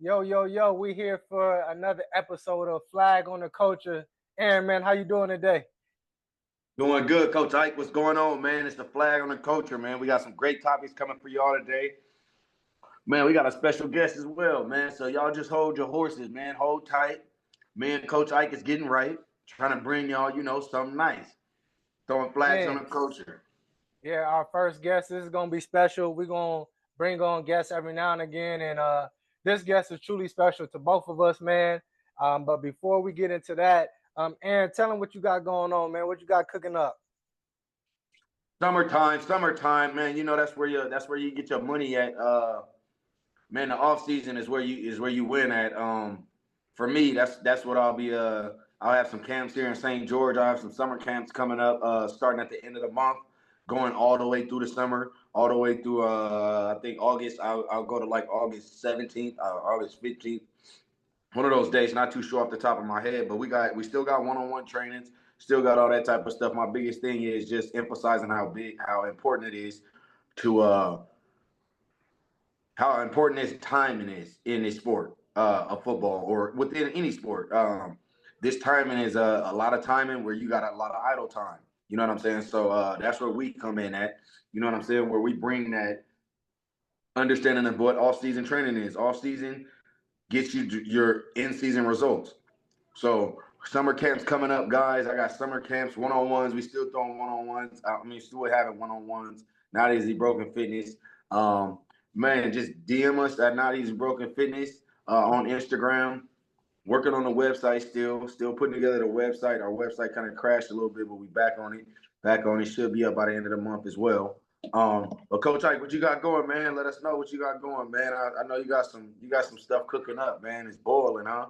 Yo, yo, yo, we here for another episode of Flag on the Culture. Aaron, man, how you doing today? Doing good, Coach Ike. What's going on, man? It's the Flag on the Culture, man. We got some great topics coming for y'all today. Man, we got a special guest as well, man. So y'all just hold your horses, man. Hold tight. Me and Coach Ike is getting right, trying to bring y'all, something nice. Throwing flags on Man, the culture. yeah, our first guest, this is going to be special. We're going to bring on guests every now and again. And this guest is truly special to both of us, man. But before we get into that, Aaron, tell them what you got going on, man. What you got cooking up? Summertime, man. That's where you get your money at. Man, the off season is where you win at. For me, that's what I'll be. I'll have some camps here in St. George. I'll have some summer camps coming up, starting at the end of the month, going all the way through the summer, all the way through. I think August. I'll go to like August 17th, August 15th. One of those days, not too sure off the top of my head, but we still got one-on-one trainings, still got all that type of stuff. My biggest thing is just emphasizing how important it is to how important this timing is in this sport of football or within any sport. This timing is a lot of timing where you got a lot of idle time. You know what I'm saying? So that's where we come in at. You know what I'm saying? Where we bring that understanding of what off-season training is. Off-season gets you your in-season results. So summer camps coming up, guys. I got summer camps, one-on-ones. We still throwing one-on-ones. Still having one-on-ones. Not Easy Broken Fitness. Man, just DM us at Not Easy Broken Fitness on Instagram. Working on the website still putting together the website. Our website kind of crashed a little bit, but we back on it. Back on it. Should be up by the end of the month as well. But Coach Ike, what you got going, man? Let us know what you got going, man. I know you got some stuff cooking up, man. It's boiling, huh?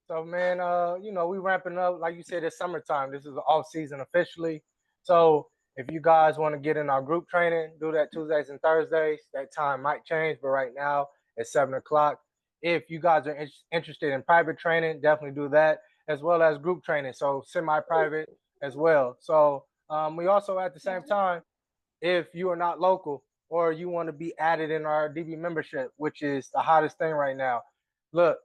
So, man, we ramping up. Like you said, it's summertime. This is the off season officially. So, if you guys want to get in our group training, do that Tuesdays and Thursdays. That time might change, but right now it's 7 o'clock. If you guys are interested in private training, definitely do that, as well as group training. So, semi-private as well. So, we also at the same time, if you are not local or you want to be added in our DB membership, which is the hottest thing right now. Look,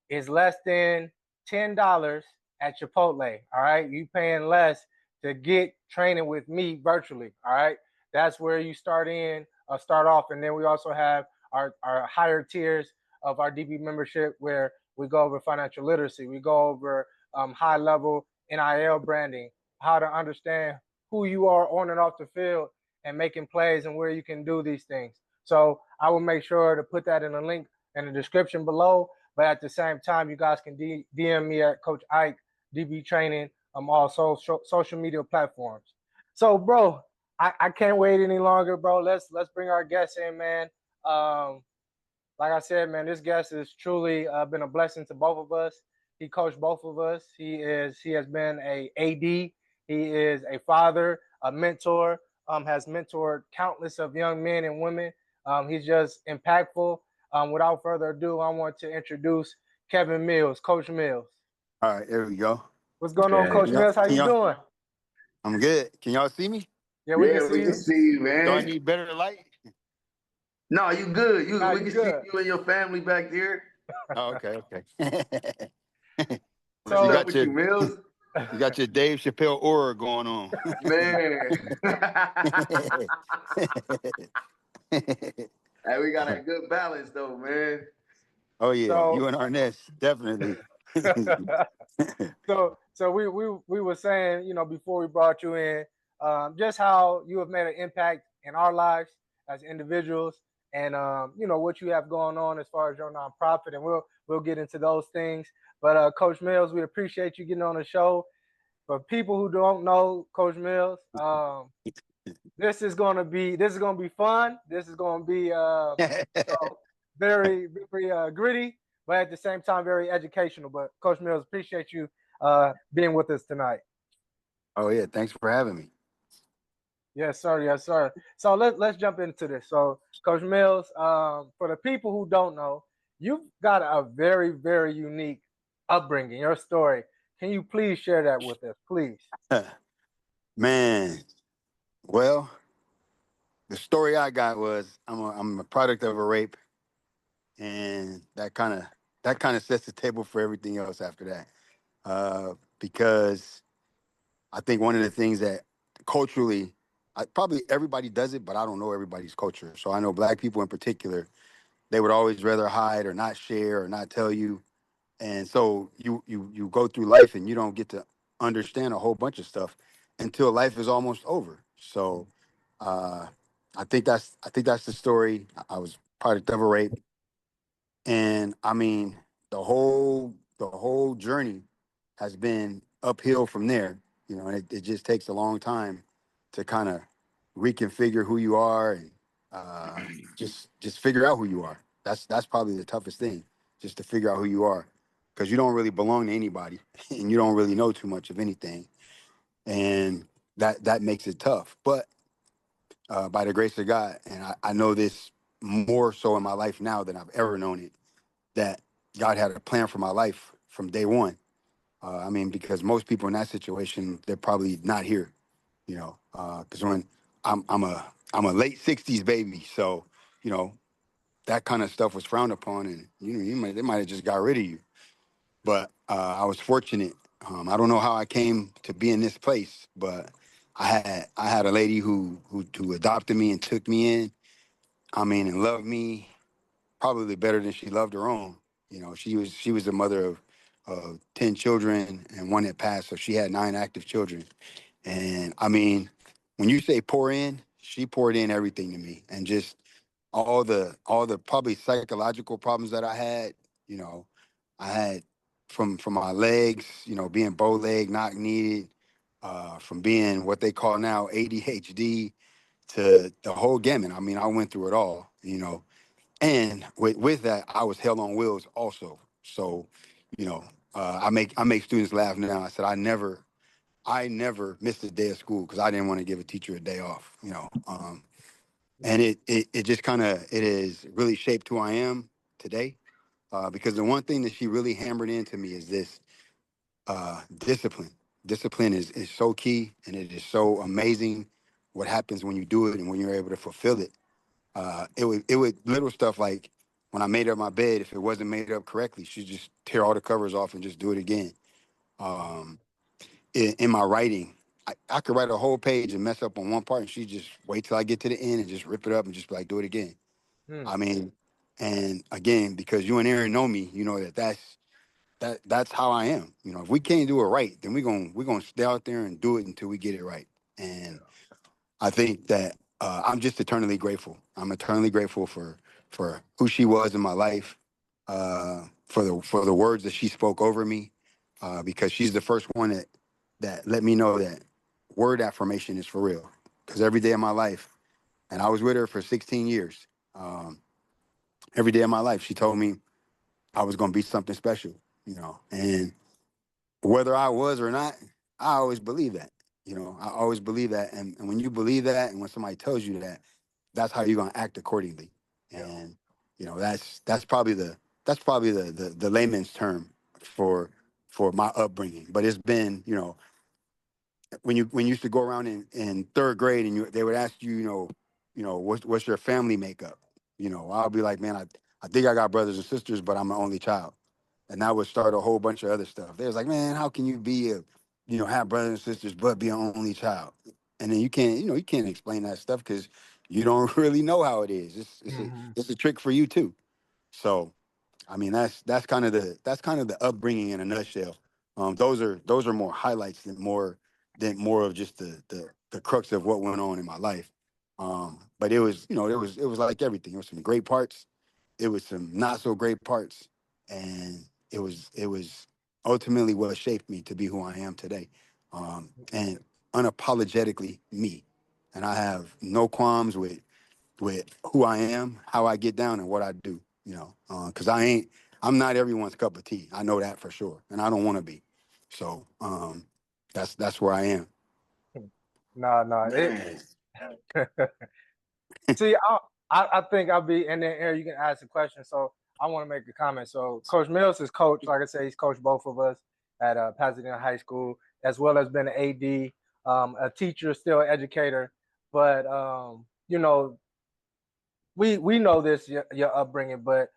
is less than $10 at Chipotle. All right. You paying less to get training with me virtually. All right. That's where you start off. And then we also have our higher tiers of our DB membership where we go over financial literacy. We go over high level NIL branding, how to understand who you are on and off the field and making plays and where you can do these things. So I will make sure to put that in a link in the description below. But at the same time, you guys can DM me at Coach Ike, DB Training, all social media platforms. So, bro, I can't wait any longer, bro. Let's bring our guest in, man. Like I said, man, this guest has truly been a blessing to both of us. He coached both of us. He has been a AD. He is a father, a mentor. Has mentored countless of young men and women. He's just impactful. Without further ado, I want to introduce Kevin Mills, Coach Mills. All right, there we go. What's going on, Coach Mills? How you doing? I'm good. Can y'all see me? Yeah, we can see we you. can see you, man. Do I need better light? No, you good. We can good. see you and your family back there. Oh, okay. So, you got you, Mills? You got your Dave Chappelle aura going on. Man. Hey, we got a good balance though, man. Oh yeah, you and Arnett, definitely. So we were saying, before we brought you in, just how you have made an impact in our lives as individuals, and what you have going on as far as your nonprofit, and we'll get into those things. But Coach Mills, we appreciate you getting on the show. For people who don't know Coach Mills, this is gonna be fun. This is gonna be very, very gritty, but at the same time very educational. But Coach Mills, appreciate you being with us tonight. Oh yeah, thanks for having me. Yes, sir. Yes, sir. So let's jump into this. So, Coach Mills, for the people who don't know, you've got a very, very unique upbringing. Your story. Can you please share that with us, please? Man, well, the story I got was I'm a product of a rape, and that kind of sets the table for everything else after that. Because I think one of the things that culturally, probably everybody does it, but I don't know everybody's culture. So I know Black people in particular, they would always rather hide or not share or not tell you, and so you go through life and you don't get to understand a whole bunch of stuff until life is almost over. So uh, I think that's the story. I was product of a rape, and I mean the whole journey has been uphill from there. And it just takes a long time to kind of reconfigure who you are and just figure out who you are. That's probably the toughest thing, just to figure out who you are, because you don't really belong to anybody and you don't really know too much of anything, and that makes it tough. But by the grace of God, and I know this more so in my life now than I've ever known it, that God had a plan for my life from day one. I mean, because most people in that situation, they're probably not here, because when I'm a late '60s baby, so you know that kind of stuff was frowned upon, and they might have just got rid of you. But I was fortunate. I don't know how I came to be in this place, but I had a lady who adopted me and took me in. I mean, and loved me probably better than she loved her own. She was the mother of 10 children and one that passed, so she had 9 active children. And I mean, when you say pour in, she poured in everything to me, and just all the probably psychological problems that I had. You know, I had from my legs, being bow leg, not needed, from being what they call now ADHD to the whole gamut. I mean, I went through it all. And with that, I was hell on wheels also. So, you know, I make students laugh now. I said I never missed a day of school because I didn't want to give a teacher a day off. And it just kind of it has really shaped who I am today. Because the one thing that she really hammered into me is this discipline. Discipline is so key, and it is so amazing what happens when you do it and when you're able to fulfill it. It would little stuff like when I made up my bed, if it wasn't made up correctly, she'd just tear all the covers off and just do it again. Um, in my writing, I could write a whole page and mess up on one part, and she just wait till I get to the end and just rip it up and just be like, do it again. Hmm. I mean, and again, because you and Aaron know me, you know that's how I am. If we can't do it right, then we're gonna stay out there and do it until we get it right. And I think that I'm just eternally grateful. I'm eternally grateful for who she was in my life, for the words that she spoke over me, because she's the first one that let me know that word affirmation is for real. Because every day of my life, and I was with her for 16 years. Every day of my life, she told me I was going to be something special. And whether I was or not, I always believe that. I always believe that, and when you believe that, and when somebody tells you that, that's how you're gonna act accordingly. Yeah. And that's probably the layman's term for for my upbringing. But it's been, when you used to go around in third grade and they would ask you, what's your family makeup? I'll be like, man, I think I got brothers and sisters, but I'm an only child. And that would start a whole bunch of other stuff. They was like, man, how can you have brothers and sisters but be an only child? And then you can't explain that stuff because you don't really know how it is. It's a Hmm. it's a trick for you too. So I mean, that's kind of the upbringing in a nutshell. Those are more highlights than more of just the crux of what went on in my life. But it was like everything. It was some great parts. It was some not so great parts, and it was ultimately what shaped me to be who I am today, and unapologetically me. And I have no qualms with who I am, how I get down, and what I do. Because I'm not everyone's cup of tea. I know that for sure, and I don't want to be. So that's where I am. No, no. Man. See, I think I'll be, and then Aaron, you can ask a question. So I want to make a comment. So Coach Mills is coach, like I said, he's coached both of us at Pasadena High School, as well as been an AD, a teacher, still an educator. But we know this your upbringing, but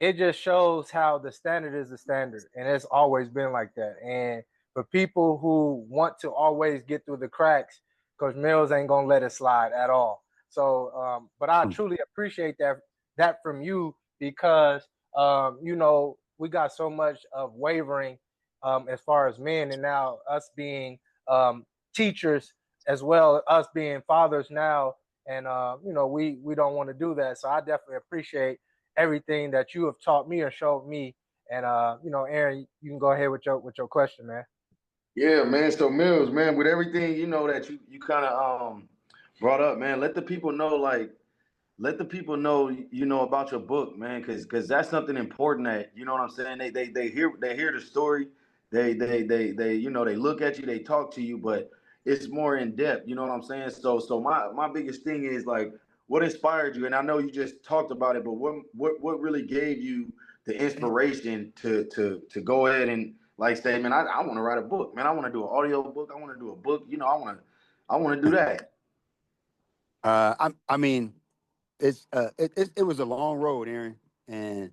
it just shows how the standard is the standard, and it's always been like that. And for people who want to always get through the cracks, Coach Mills ain't gonna let it slide at all. So, but I truly appreciate that from you because you know, we got so much of wavering as far as men, and now us being teachers as well, us being fathers now, and you know, we don't want to do that. So I definitely appreciate everything that you have taught me or showed me. And you know, Aaron, you can go ahead with your question, man. Yeah, man. So Mills, man, with everything that you kind of brought up, man, let the people know about your book, man, because that's something important that what I'm saying. They hear the story, they they look at you, they talk to you, but it's more in depth. You know what I'm saying? So my biggest thing is like what inspired you, and I know you just talked about it, but what really gave you the inspiration to go ahead and like say, man, I want to write a book, man, I want to do an audio book, I want to do a book, I want to do that. I mean, it was a long road, Aaron, and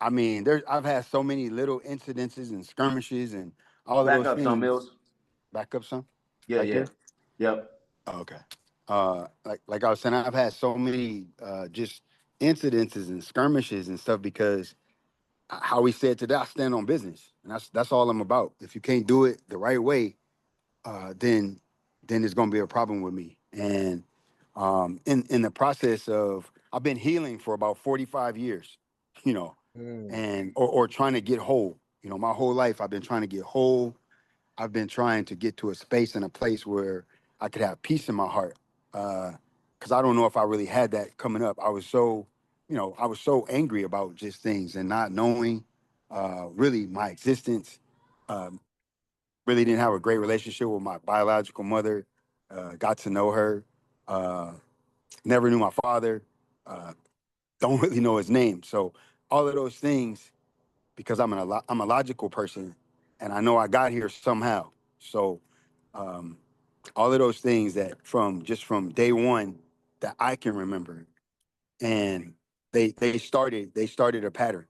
I mean, I've had so many little incidences and skirmishes and all of Back those up some, things. Mills. Back up some, Yeah, right yeah. there. Yep. Oh, okay. Like I was saying, I've had so many just incidences and skirmishes and stuff because how we said today, I stand on business, and that's all I'm about. If you can't do it the right way, then there's gonna be a problem with me. And in the process of, I've been healing for about 45 years, you know, Mm. and or trying to get whole. You know, my whole life I've been trying to get whole. I've been trying to get to a space and a place where I could have peace in my heart. Because I don't know if I really had that coming up. I was so angry about just things and not knowing really my existence. Um, really didn't have a great relationship with my biological mother. Got to know her. Uh, Never knew my father. Uh, don't really know his name. So all of those things, because I'm a logical person, and I know I got here somehow. So um, all of those things that from day one that I can remember, and they started a pattern.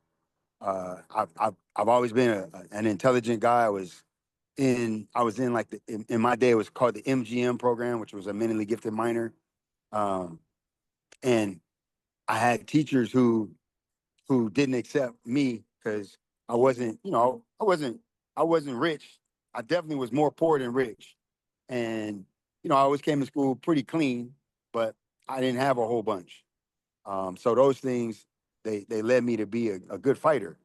I've always been an intelligent guy. I was in like in my day it was called the MGM program, which was a mentally gifted minor, um, and I had teachers who didn't accept me because I wasn't, I wasn't rich. I definitely was more poor than rich. And, I always came to school pretty clean, but I didn't have a whole bunch. So those things, they led me to be a good fighter,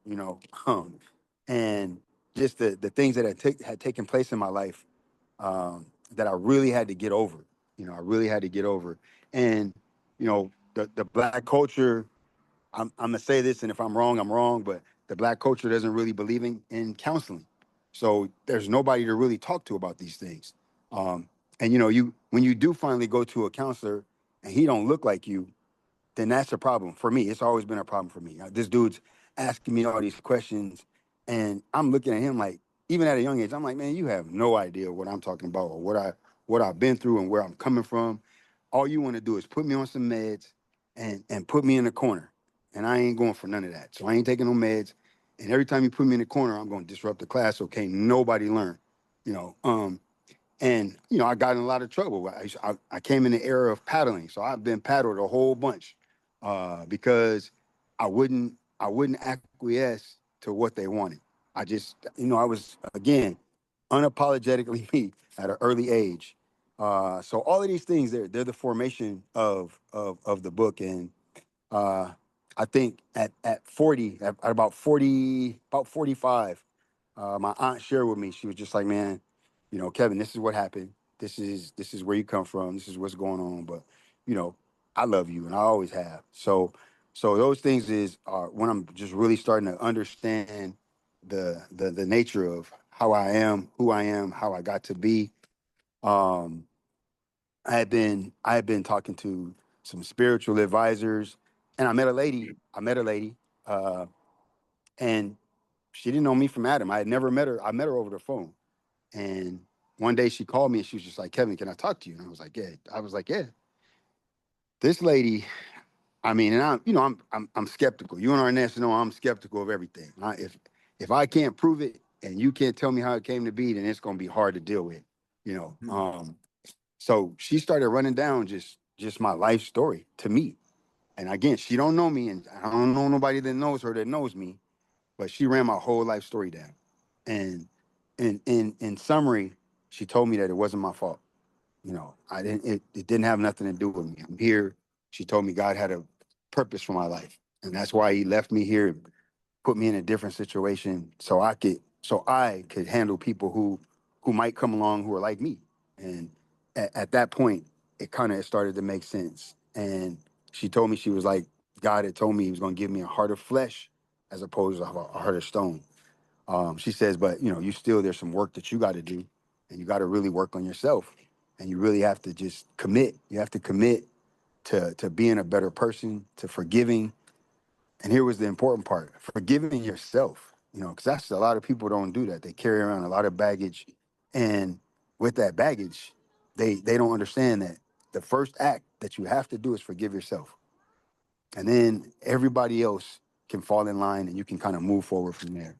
and just the things that had taken place in my life, that I really had to get over. I really had to get over. And, the black culture, I'm gonna say this, and if I'm wrong, I'm wrong. But the black culture doesn't really believe in counseling, so there's nobody to really talk to about these things. And you when you do finally go to a counselor and he don't look like you, then that's a problem for me. It's always been a problem for me. This dude's asking me all these questions, and I'm looking at him like, even at a young age, I'm like, man, you have no idea what I'm talking about or what I've been through and where I'm coming from. All you want to do is put me on some meds and put me in the corner, and I ain't going for none of that. So I ain't taking no meds. And every time you put me in the corner, I'm going to disrupt the class. So can't nobody learn. You know, um, and I got in a lot of trouble. I came in the era of paddling, so I've been paddled a whole bunch because I wouldn't acquiesce to what they wanted. I just I was again unapologetically me at an early age. So all of these things, they're the formation of the book. And uh, I think at 40, at about 45, my aunt shared with me. She was just like, "Man, Kevin, this is what happened. This is where you come from. This is what's going on. But you know, I love you, and I always have." So those things are when I'm just really starting to understand the nature of how I am, who I am, how I got to be. Um, I had been talking to some spiritual advisors, and I met a lady, uh, and she didn't know me from Adam. I had never met her. I met her over the phone, and one day she called me and she was just like, "Kevin, can I talk to you?" And I was like, "Yeah." This lady, I mean, and I'm skeptical. You and Arnett know I'm skeptical of everything. If I can't prove it and you can't tell me how it came to be, then it's gonna be hard to deal with. You know. So she started running down just my life story to me. And again, she don't know me, and I don't know nobody that knows her that knows me, but she ran my whole life story down. And in summary, she told me that it wasn't my fault. You know, it didn't have nothing to do with me. I'm here. She told me God had a purpose for my life. And that's why he left me here, put me in a different situation so I could handle people who might come along who are like me. And at that point, it kind of started to make sense. And she told me, she was like, God had told me he was going to give me a heart of flesh as opposed to a heart of stone. She says, but you still, there's some work that you got to do, and you got to really work on yourself, and you really have to just commit. You have to commit to being a better person, to forgiving. And here was the important part: forgiving yourself. Because that's a lot of people don't do that. They carry around a lot of baggage, and with that baggage, they don't understand that the first act that you have to do is forgive yourself, and then everybody else can fall in line, and you can kind of move forward from there.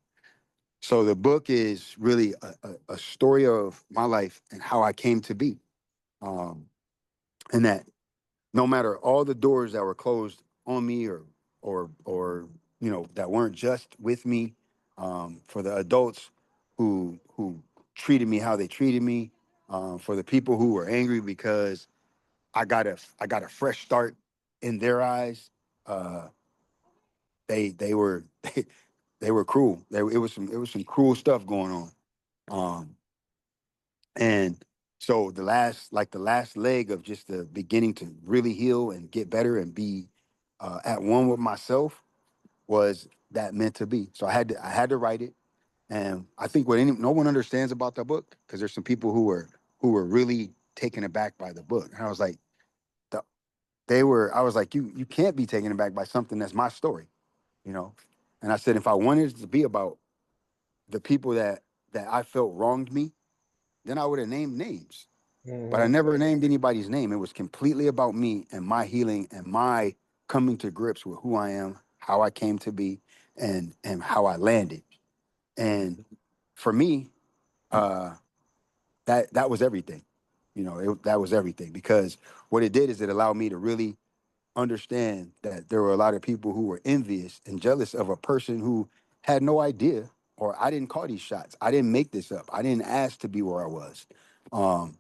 So the book is really a story of my life and how I came to be. Um, and that no matter all the doors that were closed on me or that weren't just with me, for the adults who treated me how they treated me, for the people who were angry because I got a fresh start in their eyes, uh, they were they were cruel. It was some cruel stuff going on. Um, and so the last leg of just the beginning to really heal and get better and be at one with myself was that meant to be. So I had to write it. And I think no one understands about the book, because there's some people who were really taken aback by the book. And I was like, the, I was like, you can't be taken aback by something that's my story, you know? And I said, if I wanted it to be about the people that I felt wronged me, then I would have named names. But I Hmm. never named anybody's name. It was completely about me and my healing and my coming to grips with who I am, how I came to be, and how I landed. And for me, uh, that was everything. That was everything, because what it did is it allowed me to really understand that there were a lot of people who were envious and jealous of a person who had no idea, or I didn't call these shots. I didn't make this up. I didn't ask to be where I was. Um,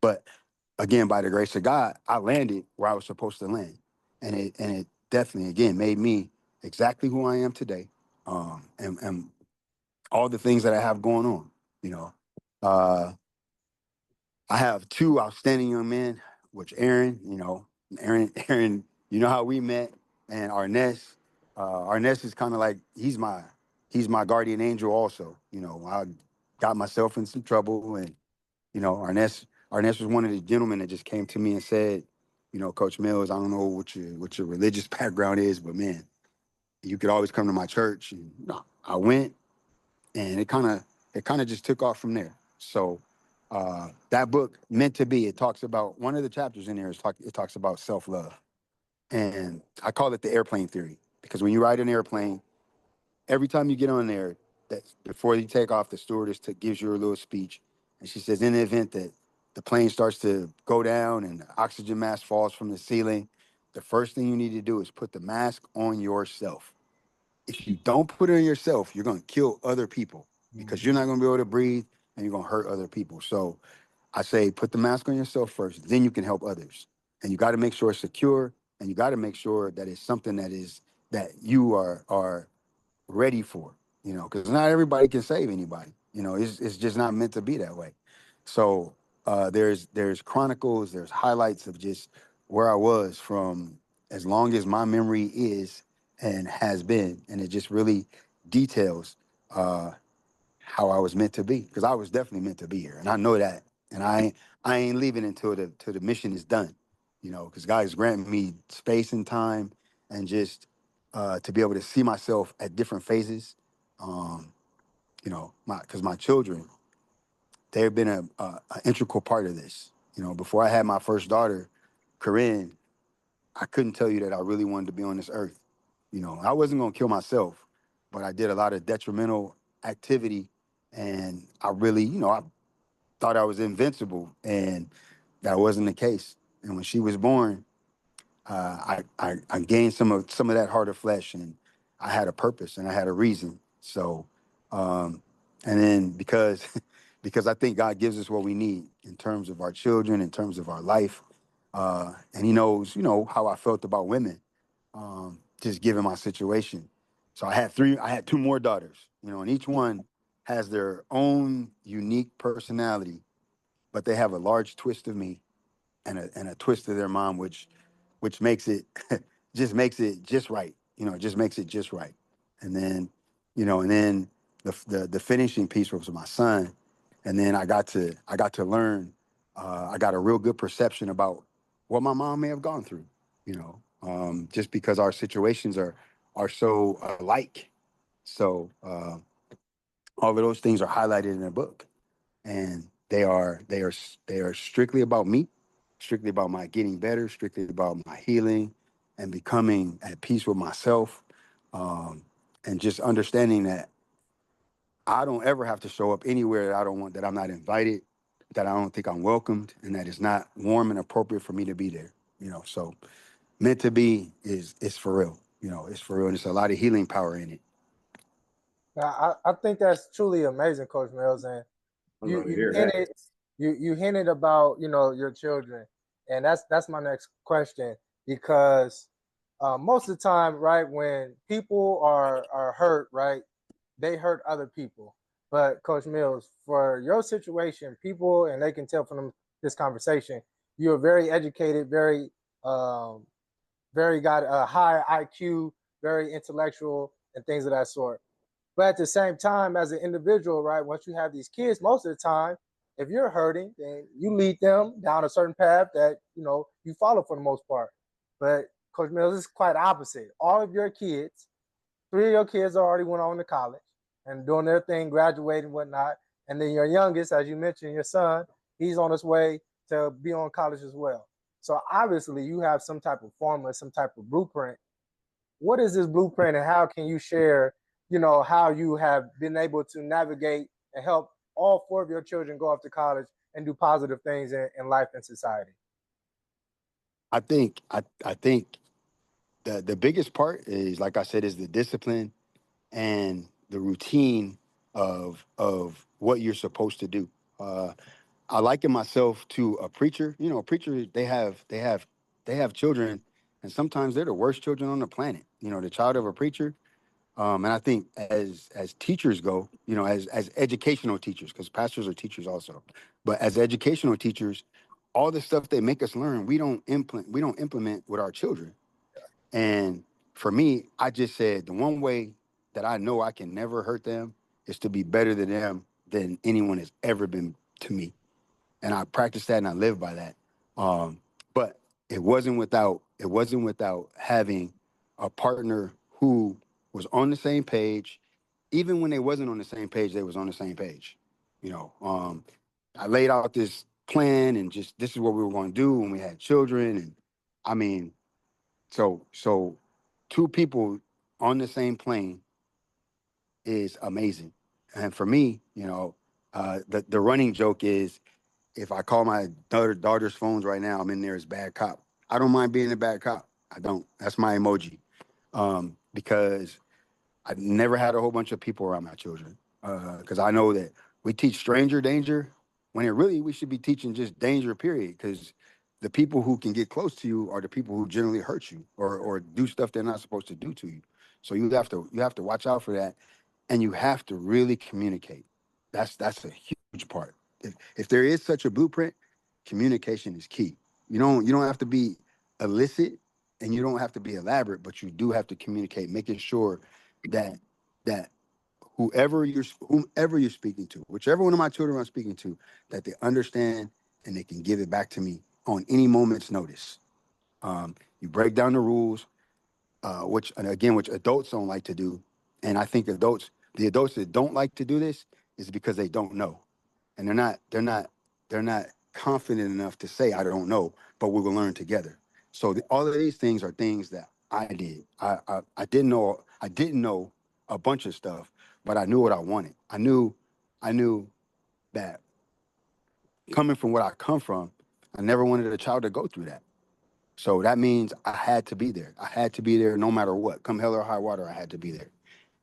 but again, by the grace of God, I landed where I was supposed to land. And it definitely, again, made me exactly who I am today. And all the things that I have going on, you know. Uh, I have two outstanding young men, which Aaron, you know how we met, and Arness. Arness is kind of like he's my guardian angel also. I got myself in some trouble, and Arness was one of the gentlemen that just came to me and said, Coach Mills, I don't know what your religious background is, but man, you could always come to my church. And I went, and it kind of just took off from there. So that book, Meant to Be, it talks about, one of the chapters in there it talks about self-love, and I call it the airplane theory, because when you ride an airplane, every time you get on there, that before you take off, the stewardess gives you a little speech, and she says, in the event that the plane starts to go down and the oxygen mask falls from the ceiling, the first thing you need to do is put the mask on yourself. If you don't put it on yourself, you're going to kill other people, because you're Hmm. not going to be able to breathe, and you're going to hurt other people. So I say, put the mask on yourself first, then you can help others. And you got to make sure it's secure, and you got to make sure that it's something that you are ready for, because not everybody can save anybody. It's just not meant to be that way. So there's chronicles, there's highlights of just where I was from as long as my memory is and has been, and it just really details uh, how I was meant to be, because I was definitely meant to be here, and I know that, and I ain't leaving until the mission is done, because God has granted me space and time, and just to be able to see myself at different phases, um, because my children, they've been a integral part of this. Before I had my first daughter, Corinne, I couldn't tell you that I really wanted to be on this earth. You know, I wasn't gonna kill myself, but I did a lot of detrimental activity, and I really, I thought I was invincible, and that wasn't the case. And when she was born, I gained some of that heart of flesh, and I had a purpose and I had a reason. So, um, and then because because I think God gives us what we need in terms of our children, in terms of our life, and He knows, how I felt about women, just given my situation. So I had two more daughters, and each one has their own unique personality, but they have a large twist of me and a twist of their mom, which makes it just makes it just right. Just makes it just right. And then, the finishing piece was my son, and then I got to learn. I got a real good perception about what my mom may have gone through. Just because our situations are so alike. So all of those things are highlighted in the book, and they are strictly about me, strictly about my getting better, strictly about my healing and becoming at peace with myself, and just understanding that I don't ever have to show up anywhere that I'm not invited, that I don't think I'm welcomed, and that it's not warm and appropriate for me to be there. So meant to be is for real. It's for real, and there's a lot of healing power in it. Now, I think that's truly amazing, Coach Mills, and I you love to you hear that. hinted you hinted about your children, and that's my next question because most of the time, right, when people are hurt, right, they hurt other people. But Coach Mills, for your situation, people and they can tell from this conversation, you're very educated, um, very got a high IQ, very intellectual, and things of that sort. But at the same time, as an individual, right, once you have these kids, most of the time, if you're hurting, then you lead them down a certain path that, you follow for the most part. But Coach Mills is quite opposite. All of your kids, three of your kids already went on to college and doing their thing, graduating and whatnot. And then your youngest, as you mentioned, your son, he's on his way to be on college as well. So obviously you have some type of formula, some type of blueprint. What is this blueprint and how can you share, how you have been able to navigate and help all four of your children go off to college and do positive things in life and society? I think the biggest part is, like I said, is the discipline and the routine of what you're supposed to do. Uh, I liken myself to a preacher. A preacher, they have children, and sometimes they're the worst children on the planet. The child of a preacher. And I think as teachers go, as educational teachers, because pastors are teachers also, but as educational teachers, all the stuff they make us learn, we don't implement with our children. And for me, I just said the one way that I know I can never hurt them is to be better than them than anyone has ever been to me. And I practice that and I live by that. But it wasn't without having a partner who was on the same page. Even when they wasn't on the same page, they was on the same page. I laid out this plan and just this is what we were going to do when we had children. And I mean, so two people on the same plane is amazing. And for me, the running joke is if I call my daughter's phones right now, I'm in there as bad cop. I don't mind being a bad cop. I don't. That's my emoji. Because I never had a whole bunch of people around my children. Because I know that we teach stranger danger when it really we should be teaching just danger, period. Because the people who can get close to you are the people who generally hurt you or do stuff they're not supposed to do to you. So you have to watch out for that, and you have to really communicate. That's a huge part. If there is such a blueprint, communication is key. You don't have to be illicit and you don't have to be elaborate, but you do have to communicate, making sure that that whomever you're speaking to, whichever one of my children I'm speaking to, that they understand and they can give it back to me on any moment's notice. You break down the rules, which adults don't like to do, and I think the adults that don't like to do this is because they don't know, and they're not confident enough to say I don't know, but we will learn together. So all of these things are things that I did. I didn't know a bunch of stuff, but I knew what I wanted. I knew that coming from what I come from, I never wanted a child to go through that. So that means I had to be there. I had to be there no matter what. Come hell or high water, I had to be there.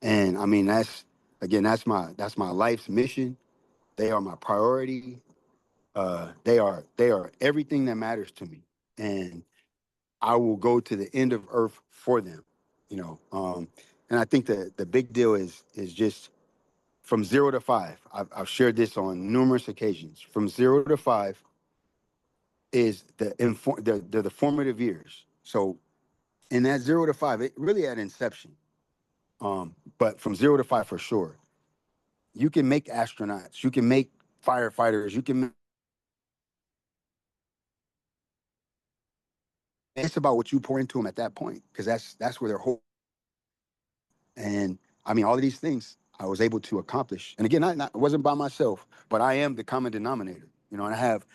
And I mean, that's my life's mission. They are my priority. They are everything that matters to me. And I will go to the end of earth for them. You know, and I think the big deal is just from 0 to 5. I've shared this on numerous occasions. From 0 to 5 is the formative years. So in that 0 to 5, it really at inception. But from 0 to 5 for sure, you can make astronauts, you can make firefighters, you can. It's about what you pour into them at that point, because that's where their whole. And I mean, all of these things I was able to accomplish. And again, it wasn't by myself, but I am the common denominator. You know, and I have.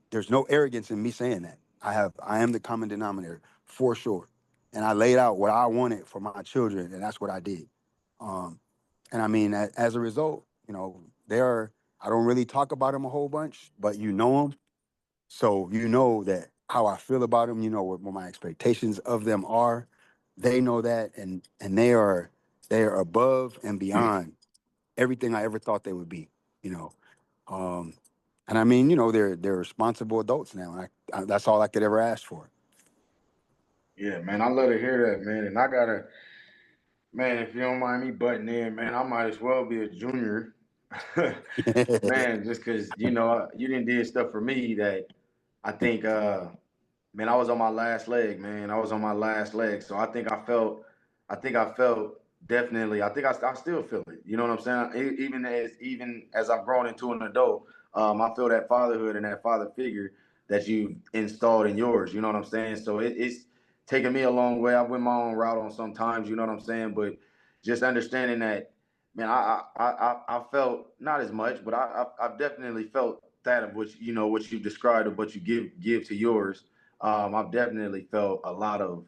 There's no arrogance in me saying that. I am the common denominator for sure. And I laid out what I wanted for my children, and that's what I did. Um, and I mean, as a result, you know, they are. I don't really talk about them a whole bunch, but you know them, so you know that how I feel about them. You know what my expectations of them are. They know that, and they are above and beyond everything I ever thought they would be. You know, um, and I mean, you know, they're responsible adults now. That's all I could ever ask for. Yeah, man, I love to hear that, man. And I gotta, man, if you don't mind me butting in, man, I might as well be a junior, man, just because you didn't did stuff for me that I think, man, I was on my last leg, man. I was on my last leg, so I think I felt definitely. I still feel it. You know what I'm saying? Even as I've grown into an adult, I feel that fatherhood and that father figure that you installed in yours. You know what I'm saying? So it's taken me a long way. I went my own route on sometimes. You know what I'm saying? But just understanding that, man, I felt not as much, but I've definitely felt that of what you described of what you give to yours. I've definitely felt a lot of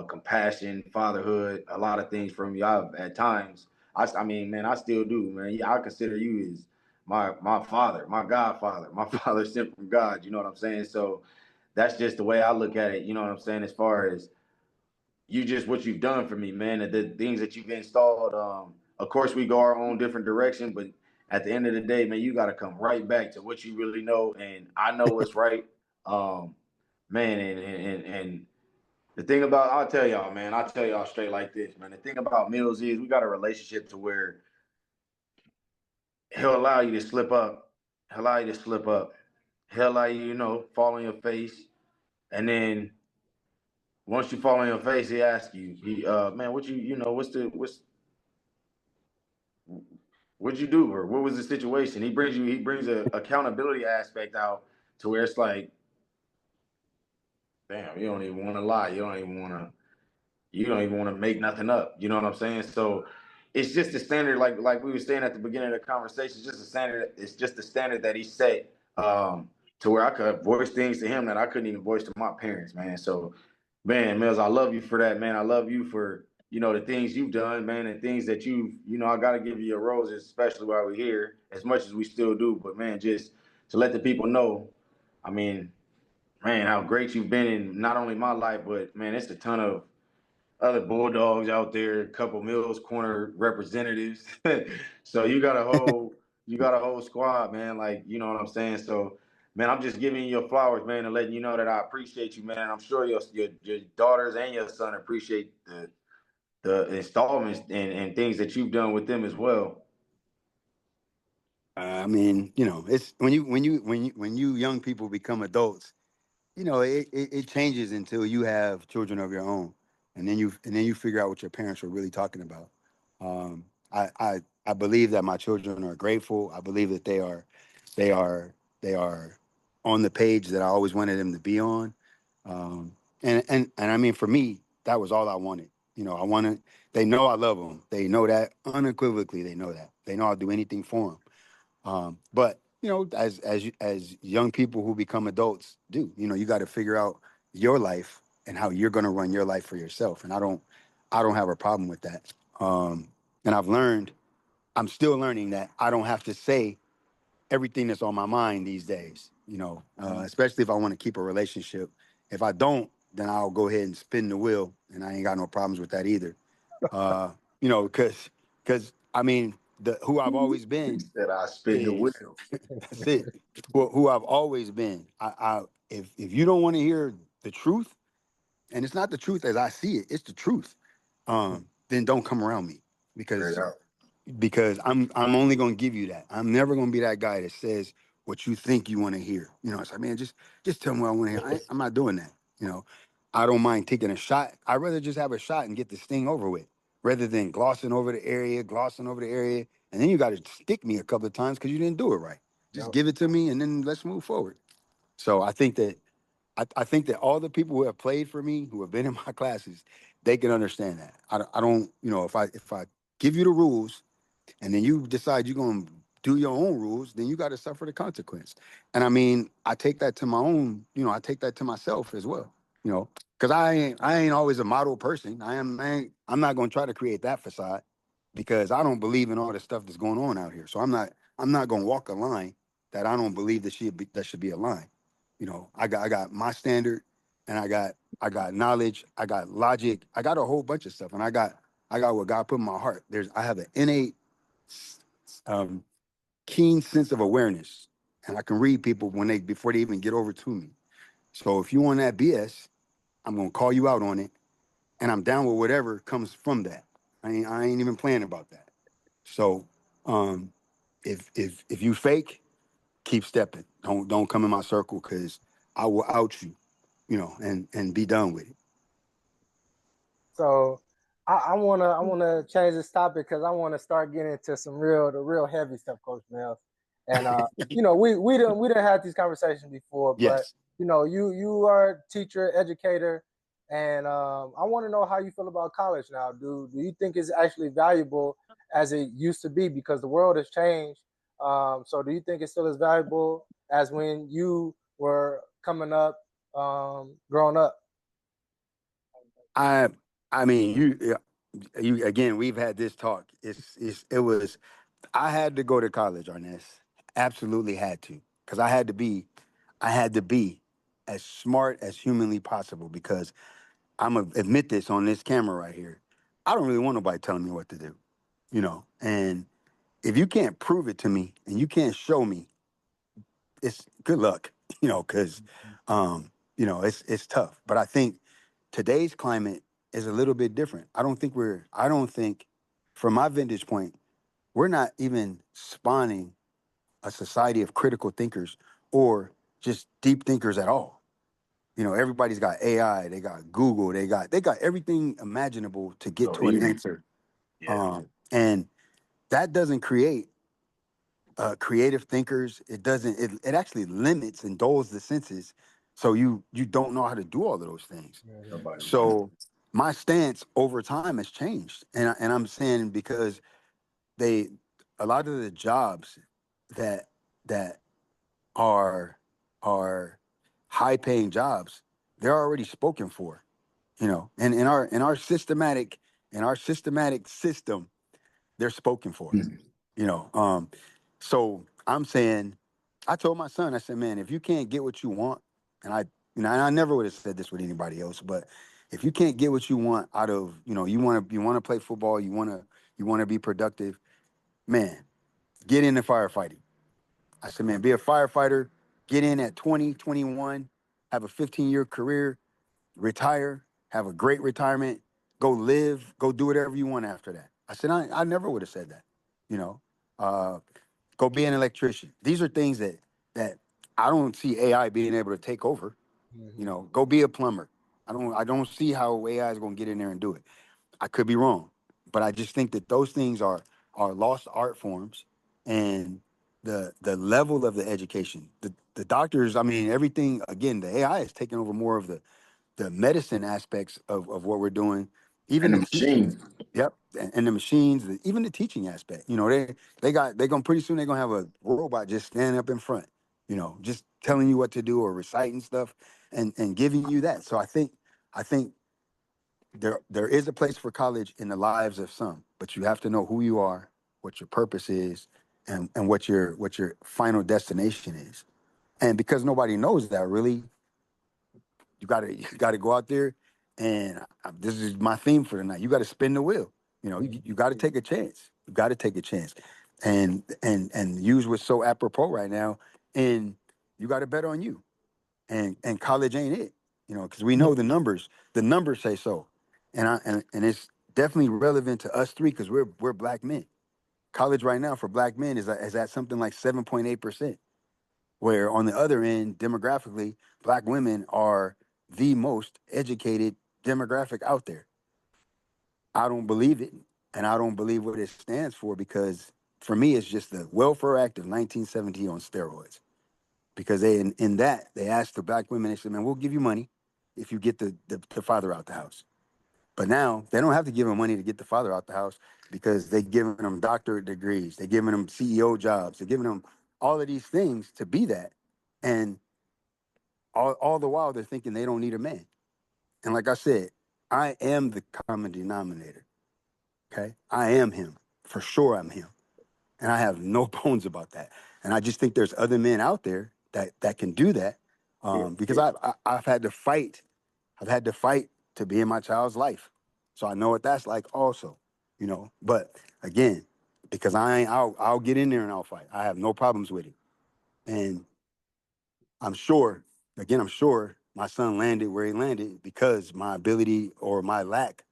compassion, fatherhood, a lot of things from you. I've at times, I mean, man, I still do, man. Yeah, I consider you as my father, my godfather, my father sent from God. You know what I'm saying? So that's just the way I look at it. You know what I'm saying? As far as you just what you've done for me, man, and the things that you've installed. Of course, we go our own different direction, but at the end of the day, man, you got to come right back to what you really know, and I know what's right. Um, man, and the thing about I'll tell y'all straight like this, man. The thing about Mills is we got a relationship to where he'll allow you to slip up, he'll allow you to slip up, he'll allow you, fall on your face, and then once you fall on your face, he asks you, man, what what'd you do, or what was the situation? He brings a accountability aspect out to where it's like, damn, you don't even want to lie, you don't even want to make nothing up. You know what I'm saying? So it's just the standard, like we were saying at the beginning of the conversation. It's just a standard. It's just the standard that he set, to where I could voice things to him that I couldn't even voice to my parents, man. So, man, Mills, I love you for that, man. I love you for the things you've done, man, and things that I got to give you your roses, especially while we're here, as much as we still do. But man, just to let the people know, I mean, man, how great you've been in not only my life, but man, it's a ton of other Bulldogs out there, a couple Mills Corner representatives. So you got a whole squad, man. Like, you know what I'm saying? So, man, I'm just giving you your flowers, man, and letting you know that I appreciate you, man. I'm sure your daughters and your son appreciate the installments and things that you've done with them as well. I mean, you know, it's when you young people become adults, you know, it changes until you have children of your own, and then you figure out what your parents were really talking about. Um, I believe that my children are grateful. I believe that they are they are on the page that I always wanted them to be on. And I mean, for me, that was all I wanted. You know, I wanted. They know I love them. They know that unequivocally. They know that. They know I'll do anything for them. But you know, as young people who become adults do, you know, you got to figure out your life and how you're going to run your life for yourself. And I don't have a problem with that. And I'm still learning that I don't have to say everything that's on my mind these days, especially if I want to keep a relationship. If I don't, then I'll go ahead and spin the wheel, and I ain't got no problems with that either. Uh, because I mean, who I've always He been said I spin the is wheel. that's it. Who I've always been. If you don't want to hear the truth, and it's not the truth as I see it, it's the truth. Then don't come around me Straight because out. I'm only gonna give you that. I'm never gonna be that guy that says what you think you want to hear. It's like, man, just tell me what I want to hear. I'm not doing that. You know, I don't mind taking a shot. I'd rather just have a shot and get this thing over with, rather than glossing over the area, and then you got to stick me a couple of times because you didn't do it right. Just Yep. give it to me, and then let's move forward. So I think that all the people who have played for me, who have been in my classes, they can understand that. I don't, if I give you the rules and then you decide you're going to do your own rules, then you got to suffer the consequence. And I mean, I take that to my own, I take that to myself as well, because I ain't always a model person. I'm not going to try to create that facade because I don't believe in all the stuff that's going on out here. So I'm not going to walk a line that I don't believe that should be a line. I got my standard, and I got knowledge, I got logic, I got a whole bunch of stuff, and I got what God put in my heart. I have an innate, um, keen sense of awareness, and I can read people before they even get over to me. So if you want that BS, I'm gonna call you out on it, and I'm down with whatever comes from that. I ain't even playing about that. So, um, if you fake, keep stepping. Don't come in my circle because I will out you, and be done with it. So I wanna change this topic because I want to start getting into the real heavy stuff, Coach Mills. And we didn't have these conversations before, but Yes. you are a teacher, educator, and I want to know how you feel about college now. Do you think it's actually valuable as it used to be because the world has changed? So do you think it's still as valuable as when you were coming up, growing up? I I mean, you again. We've had this talk. It was. I had to go to college, Arnez. Absolutely had to, because I had to be as smart as humanly possible. Because I'm gonna admit this on this camera right here. I don't really want nobody telling me what to do. And if you can't prove it to me and you can't show me, it's good luck. Because it's tough. But I think today's climate is a little bit different. I don't think, from my vantage point, we're not even spawning a society of critical thinkers or just deep thinkers at all. Everybody's got AI, they got Google, they got everything imaginable to get So to an easy. answer. Yeah. And that doesn't create creative thinkers. It doesn't. It actually limits and dulls the senses, so you don't know how to do all of those things. Mhm. Nobody wants. So my stance over time has changed, and I'm saying because they a lot of the jobs that that are high paying jobs, they're already spoken for. And in our systematic system, they're spoken for. Mhm. You know, um, so I'm saying, I told my son, I said, man, if you can't get what you want, and I never would have said this with anybody else, but if you can't get what you want out of, you want to play football, you want to be productive, man, get into firefighting. I said, man, be a firefighter, get in at 20, 21, have a 15-year career, retire, have a great retirement, go live, go do whatever you want after that. I said, I never would have said that. You know, uh, go be an electrician. These are things that I don't see AI being able to take over. Mhm. Go be a plumber. I don't see how AI is going to get in there and do it. I could be wrong, but I just think that those things are lost art forms, and the level of the education, the doctors. I mean, everything. Again, the AI is taking over more of the medicine aspects of what we're doing, even And the the teaching. machine. Yep, and the machines, even the teaching aspect. They're gonna pretty soon they're gonna have a robot just standing up in front. just telling you what to do or reciting stuff and giving you that. So I think there is a place for college in the lives of some, but you have to know who you are, what your purpose is, and what your final destination is. And because nobody knows that really, you gotta go out there, and this is my theme for tonight. You got to spin the wheel. You got to take a chance. You got to take a chance, and use what's so apropos right now. And you got to bet on you. And college ain't it. Because we know the numbers. The numbers say so, and it's definitely relevant to us three because we're black men. College right now for black men is at something like 7.8%. Where on the other end, demographically, black women are the most educated demographic out there. I don't believe it, and I don't believe what it stands for because for me, it's just the Welfare Act of 1970 on steroids. Because in that they asked the black women, they said, "Man, we'll give you money if you get the father out the house." But now they don't have to give them money to get the father out the house because they're giving them doctorate degrees, they're giving them CEO jobs, they're giving them all of these things to be that. And all the while they're thinking they don't need a man. And like I said, I am the common denominator. Okay. I am him. For sure I'm him. And I have no bones about that. And I just think there's other men out there that can do that. Because I've had to fight. I've had to fight to be in my child's life. So I know what that's like also. But again, because I'll get in there and I'll fight. I have no problems with it. And I'm sure, I'm sure my son landed where he landed because my ability or my lack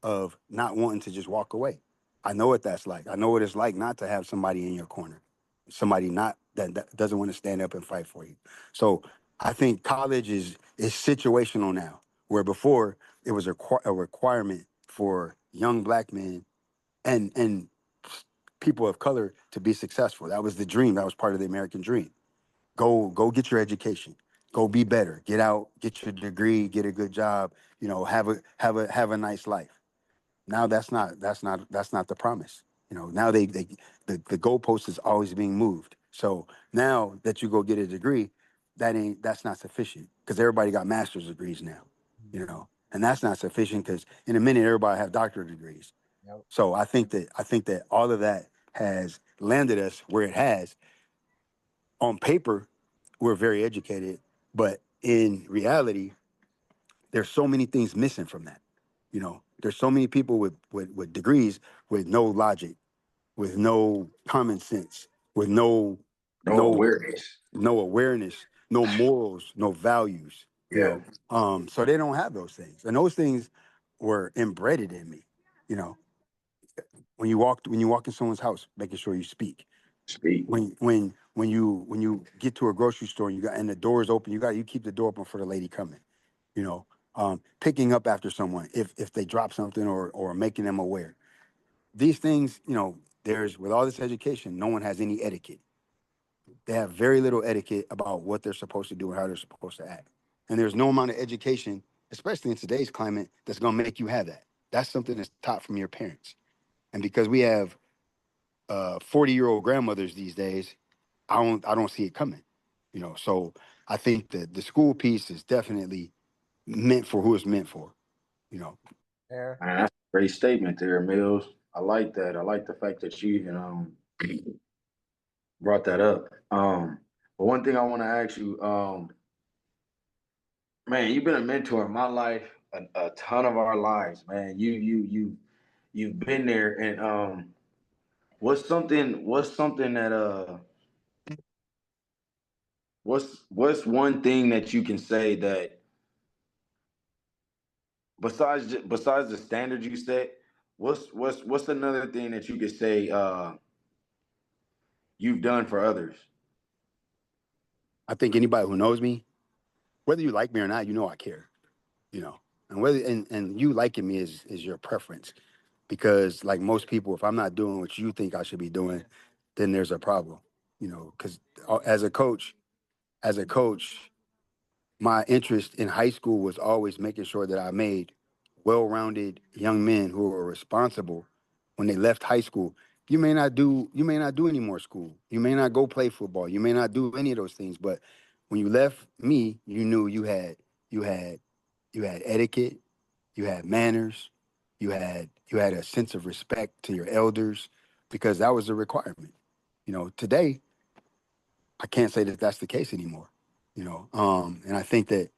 of not wanting to just walk away. I know what that's like. I know what it's like not to have somebody in your corner, somebody not that doesn't want to stand up and fight for you. So I think college is situational now, where before it was a requirement for young black men and people of color to be successful. That was the dream. That was part of the American dream. Go get your education. Go be better. Get out, get your degree, get a good job, have a nice life. Now that's not the promise. Now the goalpost is always being moved. So now that you go get a degree, that's not sufficient because everybody got master's degrees now, and that's not sufficient because in a minute everybody have doctorate degrees. Yep. So I think that all of that has landed us where it has. On paper, we're very educated, but in reality, there's so many things missing from that. There's so many people with degrees with no logic, with no common sense, with no No no awareness. no awareness, no morals, no values. Yeah. So they don't have those things, and those things were embedded in me. You know, when you walk in someone's house, making sure you speak. Speak. When you get to a grocery store and the door is open, you keep the door open for the lady coming. You know, picking up after someone if they drop something or making them aware. These things, there's with all this education, no one has any etiquette. They have very little etiquette about what they're supposed to do and how they're supposed to act. And there's no amount of education, especially in today's climate, that's going to make you have that. That's something that's taught from your parents. And because we have 40-year-old grandmothers these days, I don't see it coming. So I think that the school piece is definitely meant for who it's meant for. You know, Yeah. Man, that's a great statement there, Mills. I like that. I like the fact that you brought that up. But one thing I want to ask you, man, you've been a mentor in my life, a ton of our lives, man. You've been there, and what's something that what's one thing that you can say that besides the standards you set, what's another thing that you could say you've done for others? I think anybody who knows me, whether you like me or not, I care. And whether and you liking me is your preference because like most people, if I'm not doing what you think I should be doing, then there's a problem. Because as a coach, my interest in high school was always making sure that I made well-rounded young men who were responsible when they left high school you may not do any more school. You may not go play football. You may not do any of those things. But when you left me, you knew you had etiquette, you had manners, you had a sense of respect to your elders because that was a requirement. Today I can't say that that's the case anymore. And I think that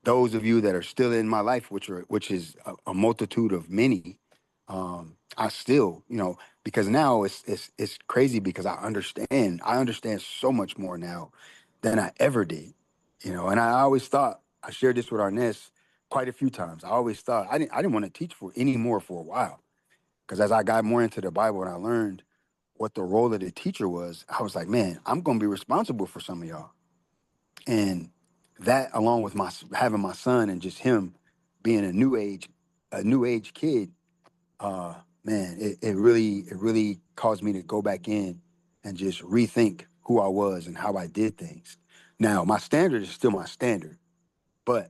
those of you that are still in my life, which is a multitude of many, I still, because now it's crazy because I understand so much more now than I ever did, and I always thought I shared this with Arnez quite a few times. I always thought I didn't want to teach for anymore for a while because as I got more into the Bible and I learned what the role of the teacher was, I was like, man, I'm gonna be responsible for some of y'all. And that, along with having my son and just him being a new age kid, man, it really caused me to go back in and just rethink who I was and how I did things. Now, my standard is still my standard, but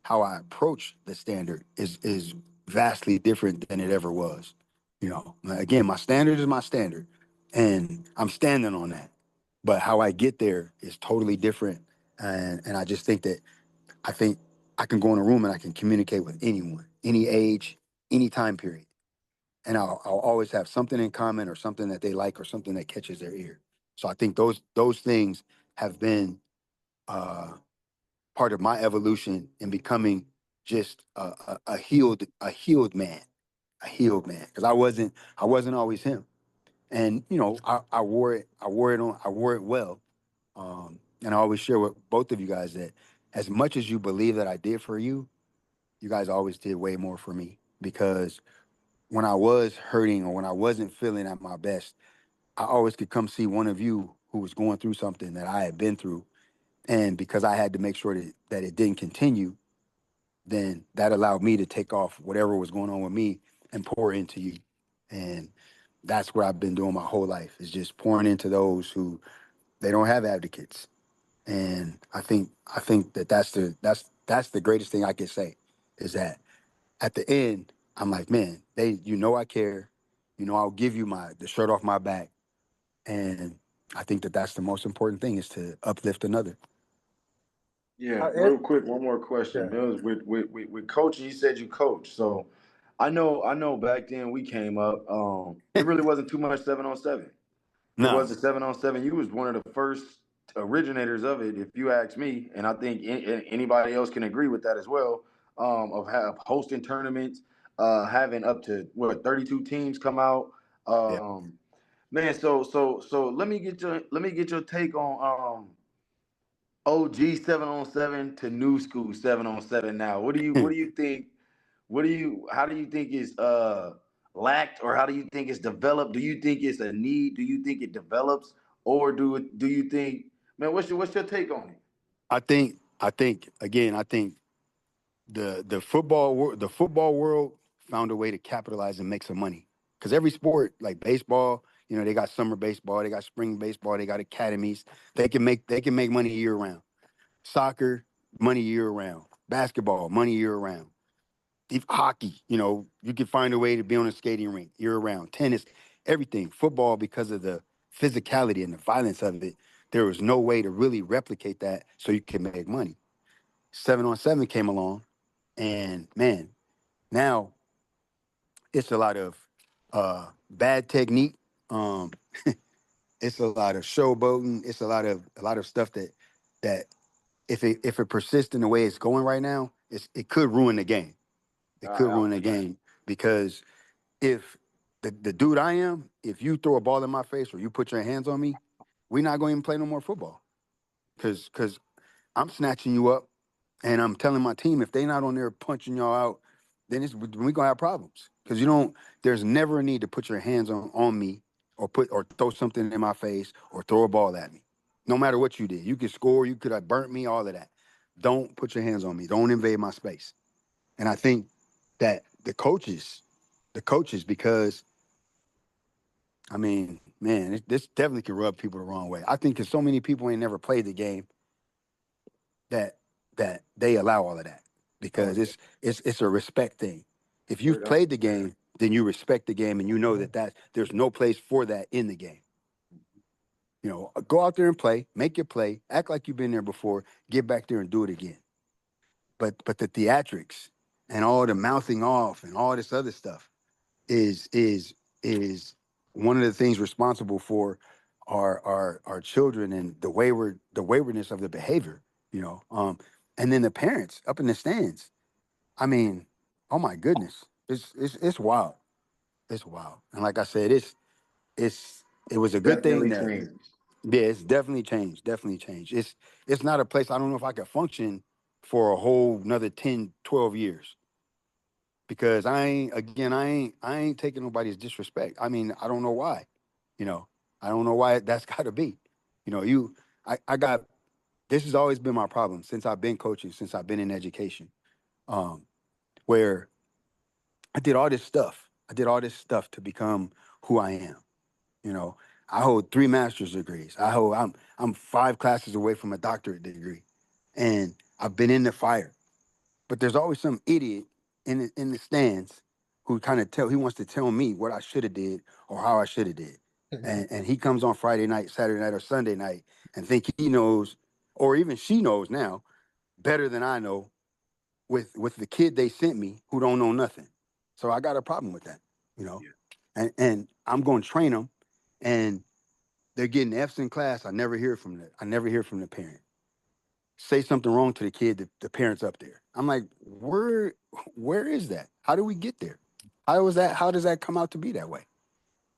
how I approach the standard is vastly different than it ever was. Again, my standard is my standard, and I'm standing on that. But how I get there is totally different, and I just think I can go in a room and I can communicate with anyone, any age, any time period, and I'll always have something in common or something that they like or something that catches their ear. So I think those things have been uh, part of my evolution in becoming just a healed man, because I wasn't always him, and I wore it well, and I always share with both of you guys that as much as you believe that I did for you, you guys always did way more for me because when I was hurting or when I wasn't feeling at my best, I always could come see one of you who was going through something that I had been through, and because I had to make sure that it didn't continue, then that allowed me to take off whatever was going on with me and pour into you. And that's what I've been doing my whole life is just pouring into those who they don't have advocates. And I think that that's the greatest thing I can say is that at the end, I'm like, man, I care, I'll give you the shirt off my back. And I think that that's the most important thing is to uplift another. Yeah, It, real quick, one more question, yeah. Mills. With coaching, you said you coach, so I know. Back then we came up, it really wasn't too much 7-on-7. It No, was a 7-on-7. You was one of the first originators of it, if you ask me, and I think anybody else can agree with that as well. Of hosting tournaments, having up to 32 teams come out. yeah. Man, so let me get your take on OG 7-on-7 to new school 7-on-7 now. What do you think? How do you think is lacked, or how do you think it's developed? Do you think it's a need? Do you think it develops, or do you think, man, what's your take on it? I think the football world found a way to capitalize and make some money. Because every sport, like baseball, they got summer baseball, they got spring baseball, they got academies. They can make money year round. Soccer, money year round. Basketball, money year round. If hockey, you can find a way to be on a skating rink year round. Tennis, everything. Football, because of the physicality and the violence of it, there was no way to really replicate that so you can make money. 7-on-7 came along, and man, now it's a lot of bad technique. Um, it's a lot of showboating. It's a lot of stuff that if it persists in the way it's going right now, it could ruin the game. It could ruin the game because if the dude I am, if you throw a ball in my face or you put your hands on me, we're not going to even play no more football because I'm snatching you up and I'm telling my team if they not on there punching y'all out, then we gonna have problems because you don't. There's never a need to put your hands on me or throw something in my face or throw a ball at me. No matter what you did, you could score, you could have burnt me, all of that. Don't put your hands on me. Don't invade my space. And I think that the coaches, because I mean, man, this definitely can rub people the wrong way. I think because so many people ain't never played the game that they allow all of that Oh because yeah, it's a respect thing. If you've straight up. played the game, then you respect the game and you know that there's no place for that in the game. You know, go out there and play, make your play, act like you've been there before, get back there and do it again. But the theatrics and all the mouthing off and all this other stuff is one of the things responsible for our children and the waywardness of the behavior, you know. And then the parents up in the stands. I mean, oh my goodness, it's wild. It's wild. And like I said, it was a good thing Definitely that changed. yeah, it's definitely changed. Definitely changed. It's not a place I don't know if I could function for a whole another 10, 12 years. Because I ain't taking nobody's disrespect. I mean, I don't know why. You know, I don't know why that's gotta be. You know, I got this has always been my problem since I've been coaching, since I've been in education. Um, where I did all this stuff. I did all this stuff to become who I am. You know, I hold 3 master's degrees. I'm 5 classes away from a doctorate degree, and I've been in the fire. But there's always some idiot in the stands who kind of he wants to tell me what I should have did or how I should have did, and he comes on Friday night, Saturday night, or Sunday night and think he knows, or even she knows now better than I know with the kid they sent me who don't know nothing. So I got a problem with that, you know. And I'm going to train them, and they're getting F's in class. I never hear from the parent. Say something wrong to the kid, the parents up there. I'm like, where is that? How do we get there? How does that come out to be that way?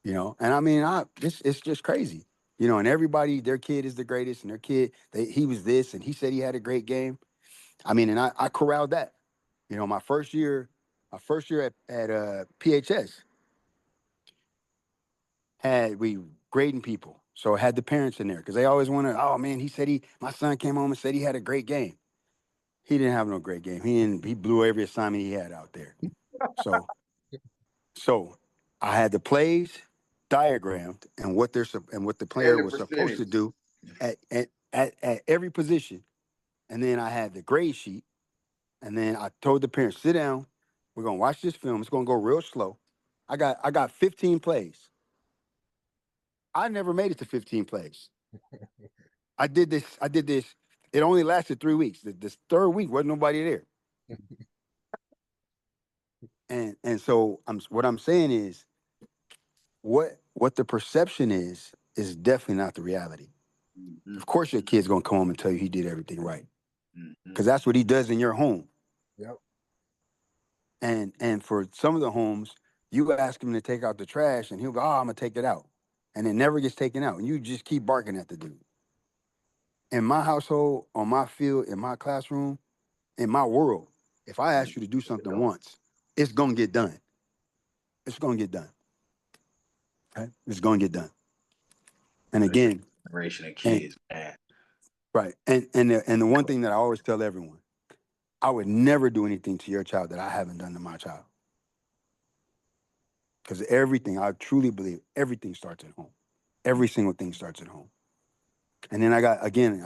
You know, and I mean, it's just crazy. You know, and everybody, their kid is the greatest, and their kid, he was this, and he said he had a great game. I mean, and I corralled that. You know, my first year at PHS had we grading people. So I had the parents in there because they always want to, oh man, my son came home and said he had a great game. He didn't have no great game. He blew every assignment he had out there. So so I had the plays diagrammed and what the And player the was supposed to percentage. do at every position. And then I had the grade sheet. And then I told the parents, sit down. We're gonna watch this film. It's gonna go real slow. I got 15 plays. I never made it to 15 plays. I did this. It only lasted 3 weeks. This third week wasn't nobody there. And so what I'm saying is what the perception is definitely not the reality. Mm-hmm. Of course your kid's gonna come home and tell you he did everything right. Mm-hmm. Because that's what he does in your home. Yep. And for some of the homes, you ask him to take out the trash and he'll go, oh, I'm gonna take it out. And it never gets taken out. And you just keep barking at the dude. In my household, on my field, in my classroom, in my world, if I ask you to do something once, it's gonna get done. It's gonna get done. Okay? It's gonna get done. And again, Generation of and kids, man. right. And the one thing that I always tell everyone, I would never do anything to your child that I haven't done to my child. Because I truly believe everything starts at home. Every single thing starts at home. And then I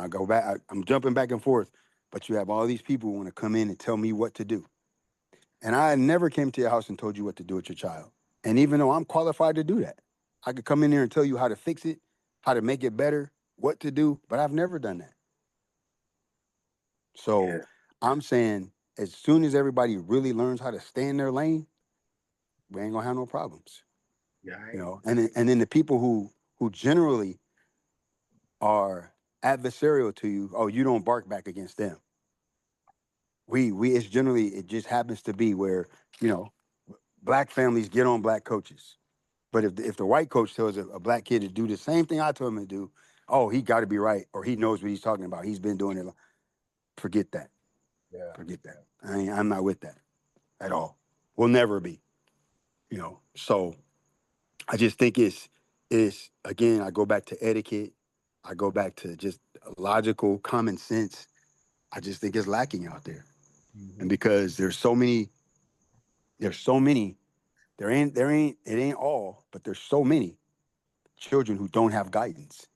go back, I'm jumping back and forth, but you have all these people who want to come in and tell me what to do. And I never came to your house and told you what to do with your child. And even though I'm qualified to do that, I could come in there and tell you how to fix it, how to make it better, what to do, but I've never done that. So Yeah. I'm saying as soon as everybody really learns how to stay in their lane, we ain't gonna have no problems. Yeah. You know, and then the people who generally are adversarial to you, oh, you don't bark back against them. It just happens to be where, you know, black families get on black coaches. But if the white coach tells a black kid to do the same thing I told him to do, oh, he got to be right, or he knows what he's talking about. He's been doing it. Forget that. Yeah. Forget that. I'm not with that at all. We'll never be. You know. So I just think it's again. I go back to etiquette. I go back to just logical common sense. I just think it's lacking out there, and because there's so many. It ain't all, but there's so many children who don't have guidance.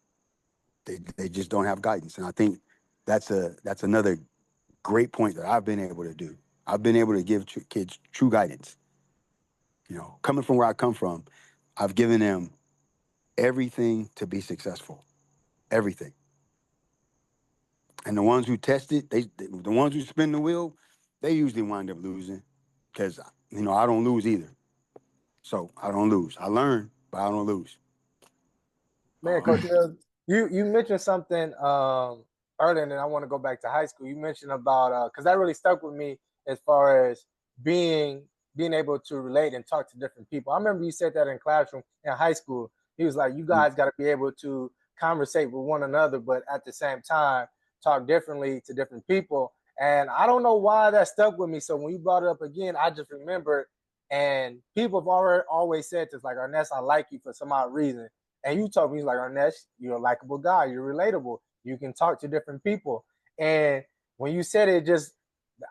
They just don't have guidance, and I think that's another great point that I've been able to do. I've been able to give kids true guidance. You know, coming from where I come from, I've given them everything to be successful, everything. And the ones who test it, the ones who spin the wheel, they usually wind up losing because, you know, I don't lose either. So I don't lose. I learn, but I don't lose. Man, Coach Mills, you mentioned something earlier, and then I want to go back to high school. You mentioned about because that really stuck with me as far as being being able to relate and talk to different people. I remember you said that in classroom in high school. He was like, "You guys got to be able to conversate with one another, but at the same time talk differently to different people." And I don't know why that stuck with me. So when you brought it up again, I just remembered. And people have always said this, like, Ernest, I like you for some odd reason. And you told me, like, Ernest, you're a likable guy. You're relatable. You can talk to different people. And when you said it,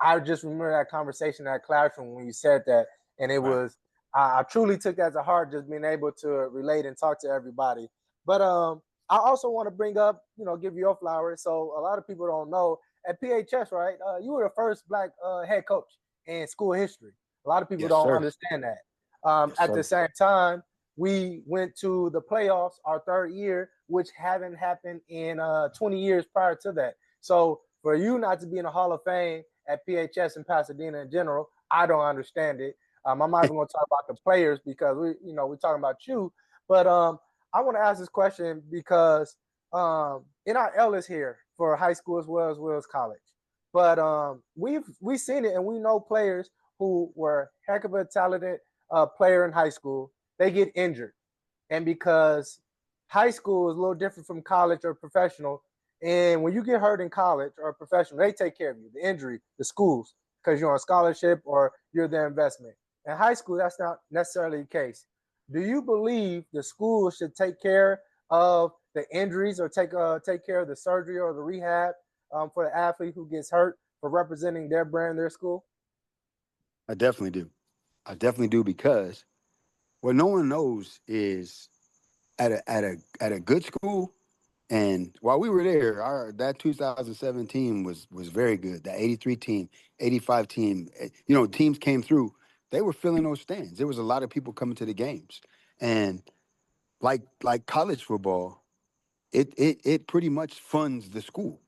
I just remember that conversation in that classroom when you said that. And it Right. was, I truly took that to heart, just being able to relate and talk to everybody. But I also want to bring up, give you your flowers. So a lot of people don't know at PHS, right? You were the first Black head coach in school history. A lot of people Yes, don't sir. understand that. Yes, At the sir. same time, we went to the playoffs our third year, which haven't happened in 20 years prior to that. So for you not to be in the Hall of Fame at PHS in Pasadena in general, I don't understand it. I'm not even going to talk about the players because we're talking about you. But I want to ask this question because NIL is here for high school as well as college. But we've seen it, and we know players who were heck of a talented player in high school, they get injured. And because high school is a little different from college or professional, and when you get hurt in college or professional, they take care of you, the injury, the schools, because you're on scholarship or you're their investment. In high school, that's not necessarily the case. Do you believe the school should take care of the injuries or take care of the surgery or the rehab for the athlete who gets hurt for representing their brand, their school? I definitely do. I definitely do because what no one knows is at a good school. And while we were there, that 2017 was very good. That 83 team, 85 team, teams came through. They were filling those stands. There was a lot of people coming to the games, and like college football, it pretty much funds the school.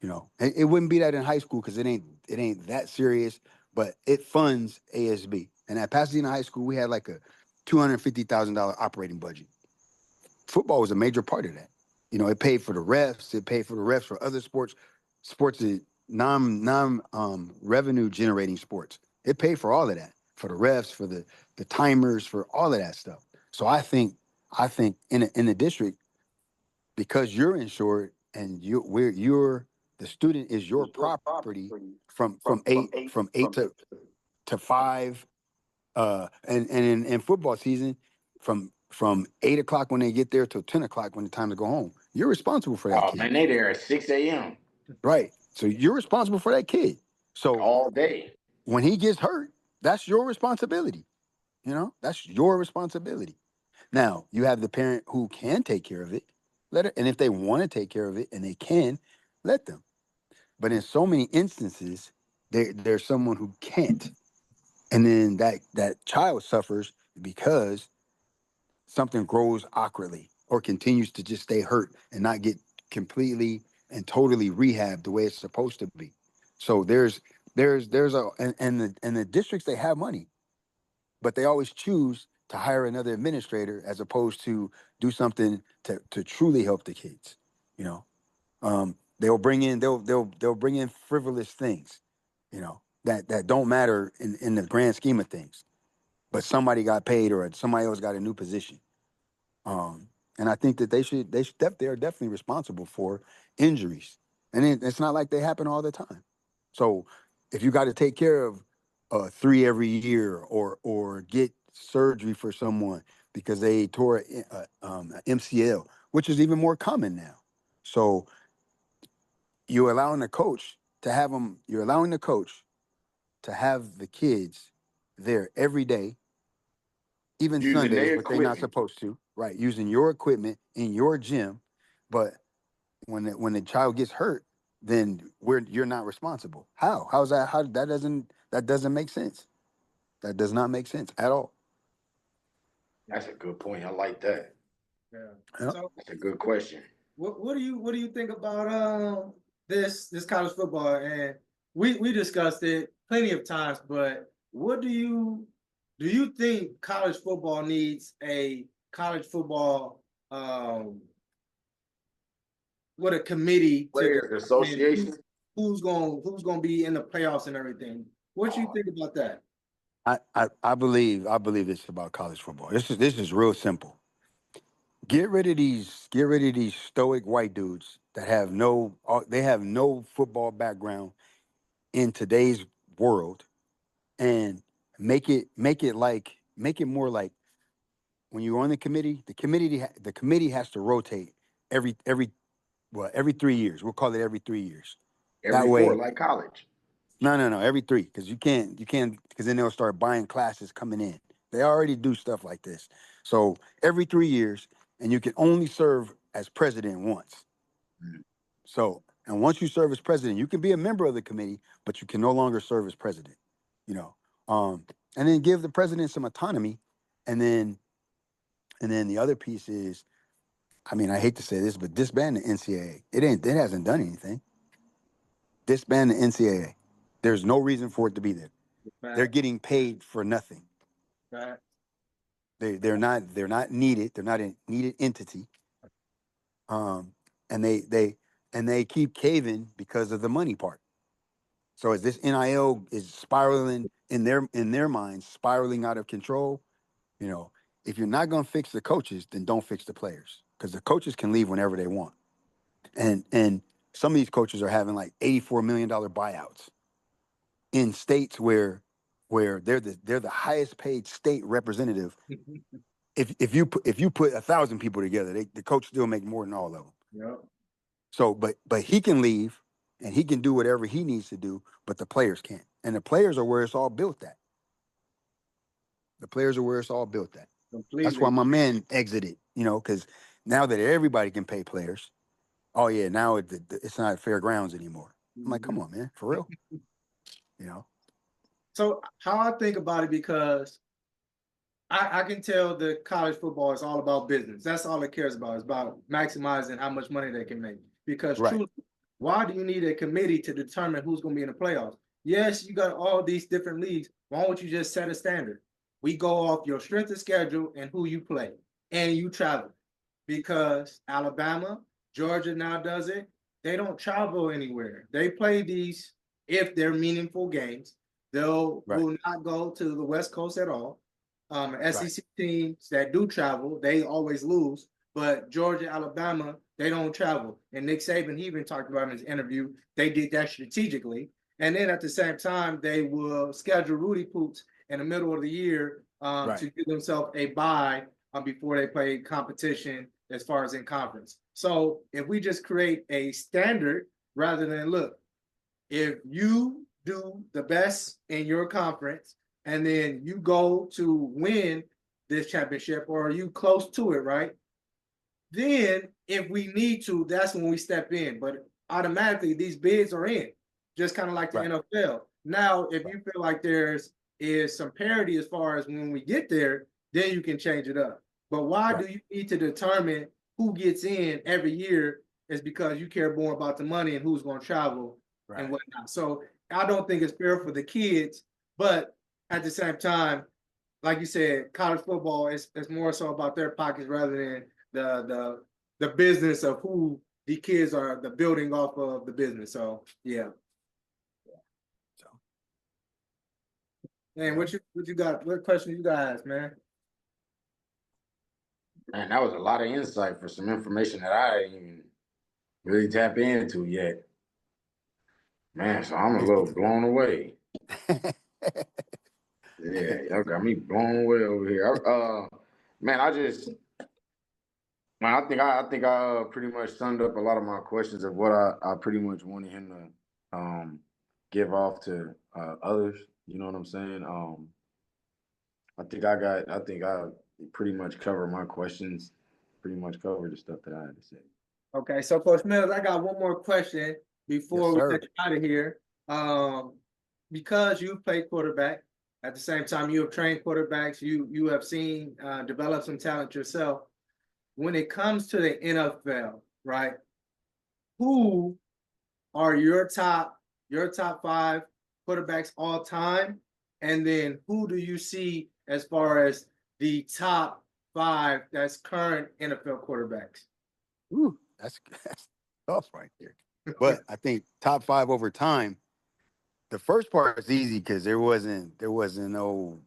You know, it wouldn't be that in high school because it ain't that serious, but it funds ASB. And at Pasadena High School, we had like a $250,000 operating budget. Football was a major part of that. You know, it paid for the refs. It paid for the refs for other sports that non revenue generating sports. It paid for all of that, for the refs, for the timers, for all of that stuff. So I think in the district, because you're insured and you're the student is your property from eight to five, and in football season from 8 o'clock when they get there till 10 o'clock when it's time to go home. You're responsible for that Oh kid, man, they there at 6 a.m. right? So you're responsible for that kid. So all day. when he gets hurt, that's your responsibility. You know, that's your responsibility. Now you have the parent who can take care of it. Let it, and if they want to take care of it and they can, let them. But in so many instances, there's someone who can't, and then that child suffers because something grows awkwardly or continues to just stay hurt and not get completely and totally rehabbed the way it's supposed to be. So there's a and the districts, they have money, but they always choose to hire another administrator as opposed to do something to truly help the kids. You know, they'll bring in frivolous things, that don't matter in the grand scheme of things. But somebody got paid or somebody else got a new position. Um, and I think that they're definitely responsible for injuries. And it's not like they happen all the time. So if you got to take care of three every year or get surgery for someone because they tore a MCL, which is even more common now. So you're allowing the coach to have the kids there every day, even Using Sundays, their but they're not equipment. supposed to, right? Using your equipment in your gym, but when the child gets hurt, then you're not responsible. How's that? How that doesn't make sense. That does not make sense at all. That's a good point. I like that. Yeah. Yep. So That's a good question. what do you think about this college football? And we discussed it plenty of times, but what do you think college football needs a college football what a committee to Players determine Association. who's going to be in the playoffs and everything? What you think about that? I believe it's about college football. This is real simple. Get rid of these stoic white dudes that have no football background in today's world, and make it more like when you're on the committee has to rotate every 3 years. We'll call it every 3 years. That Every four, way, like college. no, every three, because you can't, because then they'll start buying classes coming in. They already do stuff like this. So every 3 years, and you can only serve as president once. Mm. So, and once you serve as president, you can be a member of the committee, but you can no longer serve as president. You know, and then give the president some autonomy, and then the other piece is, I mean, I hate to say this, but disband the NCAA. It hasn't done anything. Disband the NCAA. There's no reason for it to be there. They're Fact, getting paid for nothing. fact. They're not needed. They're not a needed entity. And they keep caving because of the money part. So as this NIL is spiraling in their minds, spiraling out of control, you know, if you're not gonna fix the coaches, then don't fix the players. Because the coaches can leave whenever they want. And some of these coaches are having like $84 million buyouts in states where they're the highest paid state representative. If you put 1,000 people together, the coach still make more than all of them. Yep. So, but he can leave and he can do whatever he needs to do, but the players can't. And the players are where it's all built at. The players are where it's all built at. That's why Completely. my man exited, because now that everybody can pay players, oh yeah, now it's not fair grounds anymore. I'm like, come Mhm. on, man, for real, you know? So how I think about it, because I can tell the college football is all about business. That's all it cares about. It's about maximizing how much money they can make. Because Right, truly, why do you need a committee to determine who's going to be in the playoffs? Yes, you got all these different leagues. Why don't you just set a standard? We go off your strength of schedule and who you play, and you travel. Because Alabama, Georgia now does it. They don't travel anywhere. They play these, if they're meaningful games. They'll right, will not go to the West Coast at all. right, SEC teams that do travel, they always lose. But Georgia, Alabama, they don't travel. And Nick Saban, he even talked about in his interview, they did that strategically. And then at the same time, they will schedule Rudy Poops in the middle of the year right, to give themselves a bye before they play competition as far as in conference. So if we just create a standard rather than look, if you do the best in your conference and then you go to win this championship or are you close to it, right? Then if we need to, that's when we step in. But automatically these bids are in, just kind of like the right, NFL. Now, if right, you feel like there's is some parity as far as when we get there, then you can change it up. But why right, do you need to determine who gets in every year? Is because you care more about the money and who's going to travel and right. whatnot. So I don't think it's fair for the kids, but at the same time, like you said, college football is more so about their pockets rather than the business of who the kids are the building off of the business. So yeah. So, Man, yeah. what you got? What question you guys, man? Man, that was a lot of insight for some information that I didn't even really tap into yet. Man, so I'm a little blown away. Yeah, y'all got me blown away over here. Man, I think I pretty much summed up a lot of my questions of what I pretty much wanted him to give off to others. You know what I'm saying? I think I pretty much covered my questions, pretty much covered the stuff that I had to say. Okay, so Coach Mills, I got one more question Yes, before we sir. get you out of here. Because you played quarterback, At the same time, you have trained quarterbacks. You have seen develop some talent yourself. When it comes to the NFL, right? Who are your top 5 quarterbacks all time, and then who do you see as far as the top 5 that's current NFL quarterbacks? Ooh, that's tough right there. But I think top 5 over time. The first part is easy because there wasn't no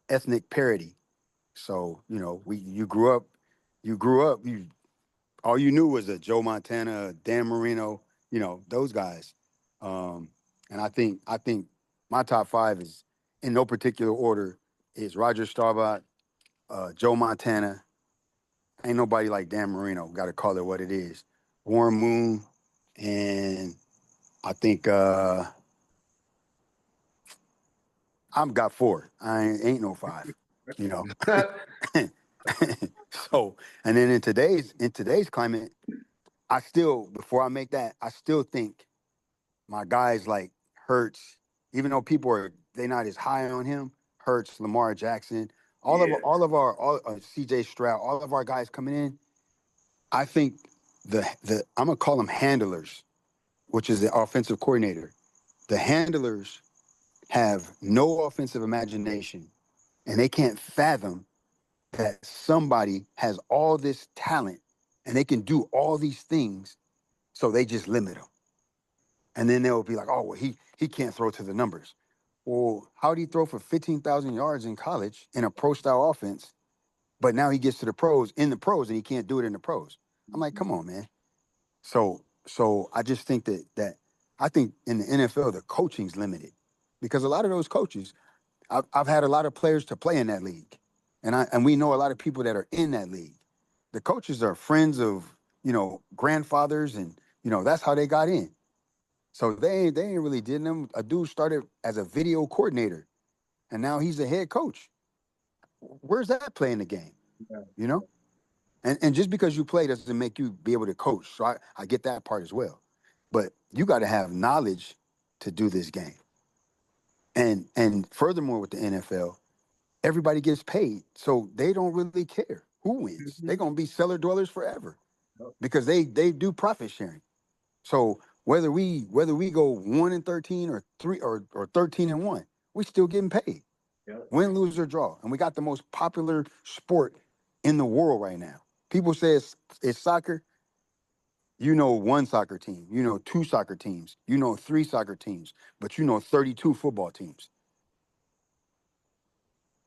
ethnic parity. So you all you knew was a Joe Montana, Dan Marino, those guys. And I think my top 5 is in no particular order is Roger Staubach, Joe Montana. Ain't nobody like Dan Marino. Got to call it what it is. Warren Moon, and I think I've got 4. Ain't no 5. You know. So, and then in today's climate, I still, before I make that, I still think my guys like Hurts, even though they're not as high on him, Hurts, Lamar Jackson, all CJ Stroud, all of our guys coming in, I think the I'm gonna call them handlers, which is the offensive coordinator. The handlers have no offensive imagination, and they can't fathom that somebody has all this talent and they can do all these things, so they just limit them. And then they'll be like, "Oh, well, he can't throw to the numbers." Well, how did he throw for 15,000 yards in college in a pro style offense, but now he gets to the pros, and he can't do it in the pros? I'm like, come on, man. So I just think that I think in the NFL the coaching's limited because a lot of those coaches, I've had a lot of players to play in that league, and we know a lot of people that are in that league. The coaches are friends of grandfathers, and that's how they got in. So they ain't really did them. A dude started as a video coordinator, and now he's a head coach. Where's that play in the game? You know, and just because you play doesn't make you be able to coach. So I get that part as well, but you got to have knowledge to do this game. And furthermore, with the NFL, everybody gets paid, so they don't really care who wins. They're gonna be cellar dwellers forever because they do profit sharing. So whether we go 1-13 or 13-1, we still getting paid. Yep. Win, lose, or draw. And we got the most popular sport in the world right now. People say it's soccer. You know one soccer team, you know 2 soccer teams, you know 3 soccer teams, but you know 32 football teams.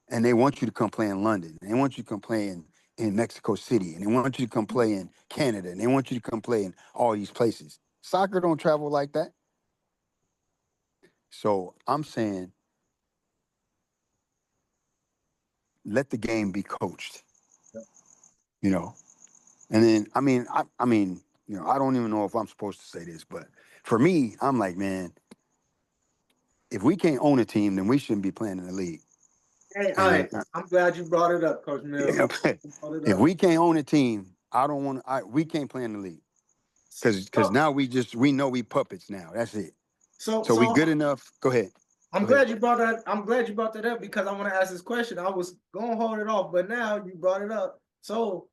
And they want you to come play in London. And they want you to come play in Mexico City. And they want you to come play in Canada. And they want you to come play in all these places. Soccer don't travel like that. So I'm saying, let the game be coached. You know. And then I don't even know if I'm supposed to say this, but for me, I'm like, man, if we can't own a team, then we shouldn't be playing in the league. Hey, all And right. I'm glad you brought it up, Coach Mills. if we can't own a team, I don't want. We can't play in the league because now we know we puppets now. That's it. So So we good enough. Go ahead. I'm Go ahead. glad you brought that. I'm glad you brought that up because I want to ask this question. I was gonna hold it off, but now you brought it up. So,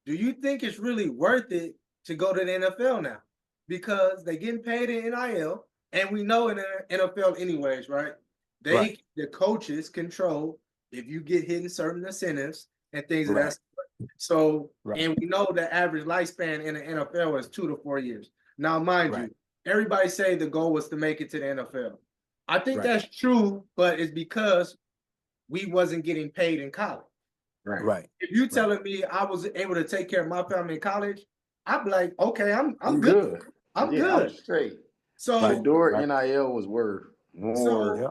do you think it's really worth it to go to the NFL now? Because they getting paid in NIL, and we know in the NFL anyways, right? Right. The coaches control if you get hitting certain incentives and things of Right. that sort. So, Right. and we know the average lifespan in the NFL is 2 to 4 years. Now, mind Right. you, everybody say the goal was to make it to the NFL. I think Right. that's true, but it's because we wasn't getting paid in college. Right. Right. If you Right. telling me I was able to take care of my family in college, I'd be like, okay, I'm I'm good. good. I'm Yeah, I'm good. straight. So, Right. Shador Right. NIL was worth so more. Yeah.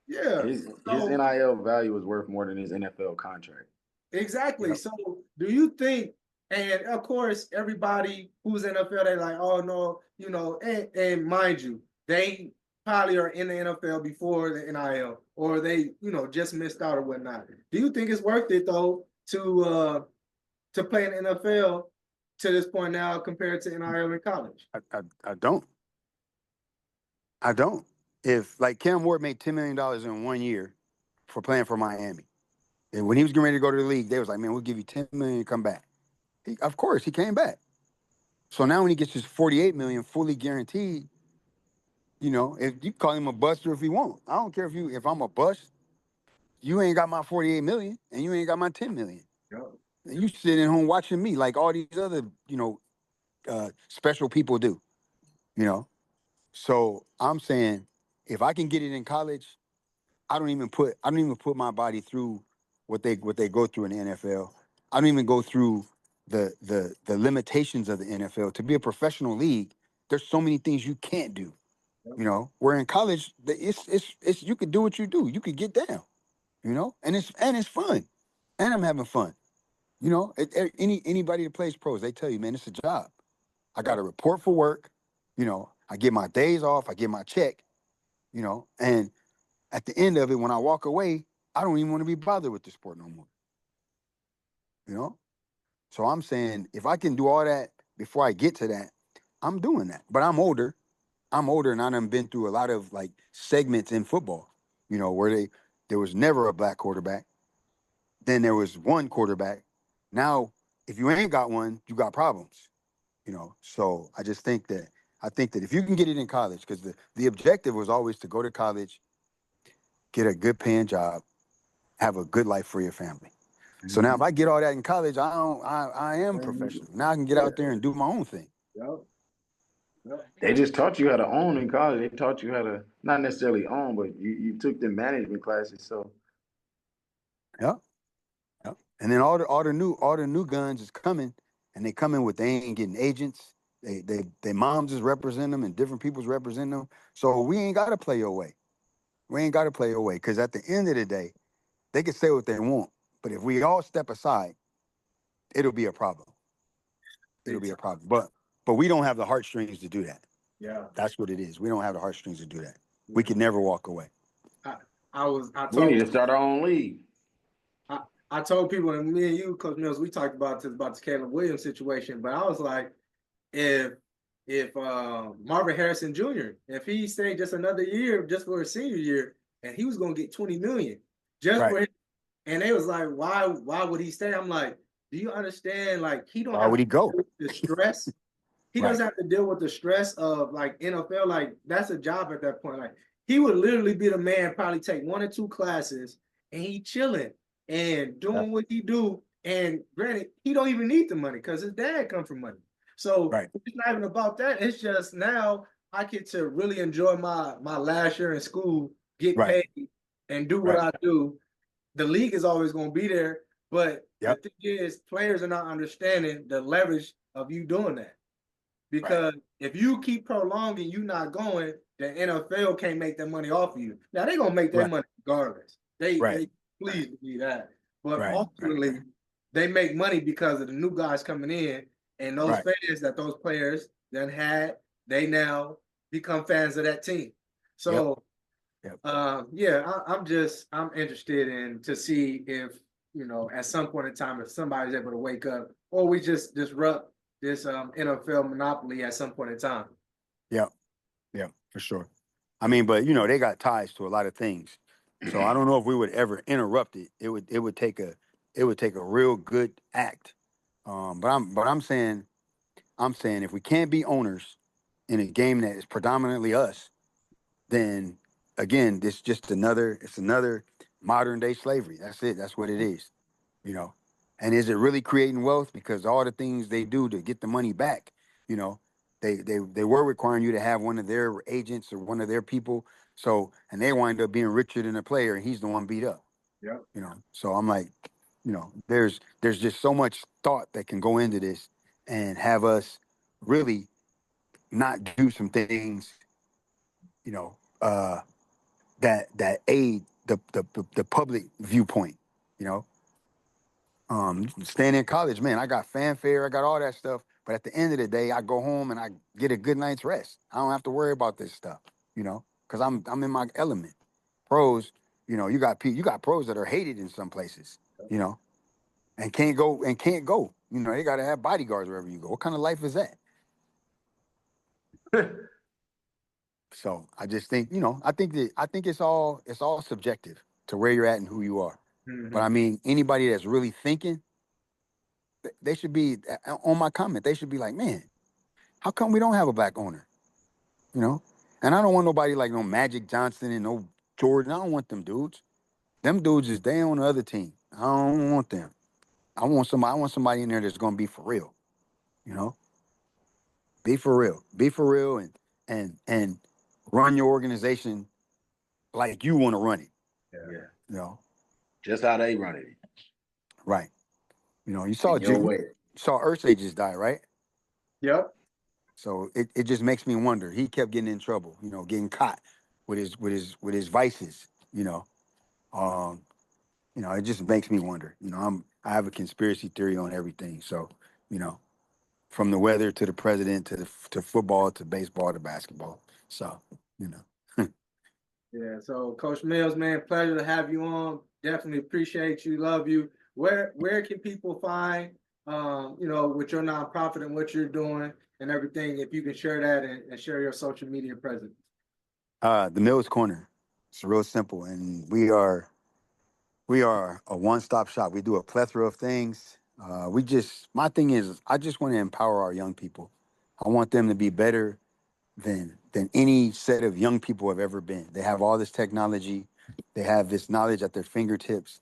yeah. His So NIL value was worth more than his NFL contract. exactly. Yep. So do you think, and of course, everybody who's NFL, they like, oh no, and mind you, they probably are in the NFL before the NIL, or they, just missed out or whatnot. Do you think it's worth it though to play in the NFL to this point now compared to NIL in college? I don't. I don't. if like Cam Ward made $10 million in 1 year for playing for Miami, and when he was getting ready to go to the league, they was like, man, we'll give you $10 million to come back. Of course, he came back. So now when he gets his $48 million fully guaranteed, if you call him a buster if he won't. I don't care if I'm a bust, you ain't got my $48 million and you ain't got my $10 million. Yep. And you sitting home watching me like all these other, special people do, So I'm saying if I can get it in college, I don't even put my body through what they go through in the NFL. I don't even go through the limitations of the NFL. To be a professional league, there's so many things you can't do. Where in college, it's you could do what you do. You could get down, and it's fun, and I'm having fun. Anybody that plays pros, they tell you, man, it's a job. I got to report for work. I get my days off. I get my check. And at the end of it, when I walk away, I don't even want to be bothered with the sport no more. So I'm saying if I can do all that before I get to that, I'm doing that. But I'm older. And I done been through a lot of like segments in football, where there was never a black quarterback. Then there was one quarterback. Now, if you ain't got one, you got problems. So I think that if you can get it in college, because the objective was always to go to college, get a good paying job, have a good life for your family. Mm-hmm. So now if I get all that in college, I am professional. Now I can get out there and do my own thing. Yep. They just taught you how to own in college. They taught you how to not necessarily own, but you took the management classes. So yeah. And then all the new guns is coming, and they coming with they ain't getting agents. They moms is represent them and different people's represent them. So we ain't gotta play your way. We ain't gotta play your way. Cause at the end of the day, they can say what they want. But if we all step aside, it'll be a problem. It'll be a problem. But we don't have the heartstrings to do that. Yeah. That's what it is. We don't have the heartstrings to do that. We can never walk away. We need to start our own league. I told people, and me and you, Coach Mills, we talked about the Caleb Williams situation, but I was like, if Marvin Harrison Jr., if he stayed just another year, just for his senior year, and he was going to get $20 million just for him, and they was like, why would he stay? I'm like, do you understand? Like, he don't. Why would he go? The stress. He doesn't have to deal with the stress of like NFL. Like, that's a job at that point. Like, he would literally be the man, probably take 1 or 2 classes, and he chilling and doing what he do. And granted, he don't even need the money because his dad come from money. So it's not even about that. It's just now I get to really enjoy my last year in school, get paid, and do what I do. The league is always going to be there, but the thing is, players are not understanding the leverage of you doing that. Because if you keep prolonging, you not going, the NFL can't make that money off of you. Now they're gonna make their money regardless. They please believe that. But ultimately, they make money because of the new guys coming in, and those fans that those players then had, they now become fans of that team. So I'm interested in to see if, at some point in time, if somebody's able to wake up, or we just disrupt this NFL monopoly at some point in time. Yeah, for sure. I mean, but they got ties to a lot of things, so I don't know if we would ever interrupt it. It would take a real good act. But I'm saying if we can't be owners in a game that is predominantly us, then again, it's another modern day slavery. That's it. That's what it is. And is it really creating wealth? Because all the things they do to get the money back, they were requiring you to have one of their agents or one of their people. So, and they wind up being richer than the player, and he's the one beat up. Yeah. So I'm like, there's just so much thought that can go into this and have us really not do some things, that aid the public viewpoint, staying in college, man, I got fanfare, I got all that stuff. But at the end of the day, I go home and I get a good night's rest. I don't have to worry about this stuff, because I'm in my element. Pros, you got pros that are hated in some places, and can't go. They got to have bodyguards wherever you go. What kind of life is that? So I just think, I think it's all subjective to where you're at and who you are. But Hmm. I mean, anybody that's really thinking, they should be on my comment. They should be like, man, how come we don't have a black owner? You know, and I don't want nobody like no Magic Johnson and no Jordan. I don't want them dudes. Them dudes is they on the other team. I don't want them. I want somebody. I want somebody in there that's gonna be for real. You know, be for real. Be for real, and run your organization like you want to run it. Yeah. You know, Just how they run it right? You know, in your way. You saw Ursay just die, right? Yep. So it just makes me wonder. He kept getting in trouble. You know, getting caught with his vices. Um, it just makes me wonder. I have a conspiracy theory on everything. So, you know, from the weather to the president to football to baseball to basketball. So, you know. Yeah. So, Coach Mills, man, pleasure to have you on. Definitely appreciate you. Love you. Where can people find, with your nonprofit and what you're doing and everything? If you can share that and share your social media presence. The Mills Corner. It's real simple, and we are a one-stop shop. We do a plethora of things. My thing is, I just want to empower our young people. I want them to be better than any set of young people have ever been. They have all this technology, they have this knowledge at their fingertips.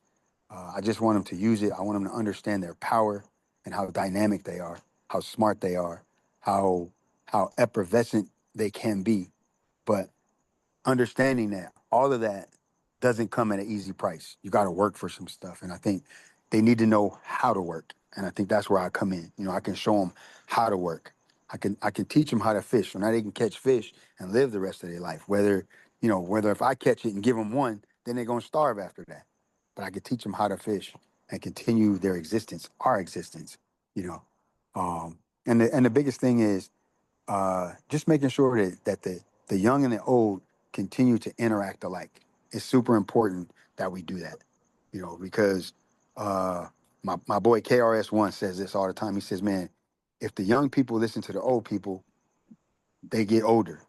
I just want them to use it. I want them to understand their power and how dynamic they are, how smart they are, how effervescent they can be. But understanding that all of that doesn't come at an easy price. You got to work for some stuff, and I think they need to know how to work. And I think that's where I come in. I can show them how to work. I can teach them how to fish, so now they can catch fish and live the rest of their life. Whether if I catch it and give them one, then they're gonna starve after that. But I could teach them how to fish and continue their existence, our existence. You know, and the biggest thing is just making sure that the young and the old continue to interact alike. It's super important that we do that, because my boy KRS1 says this all the time. He says, man, if the young people listen to the old people, they get older.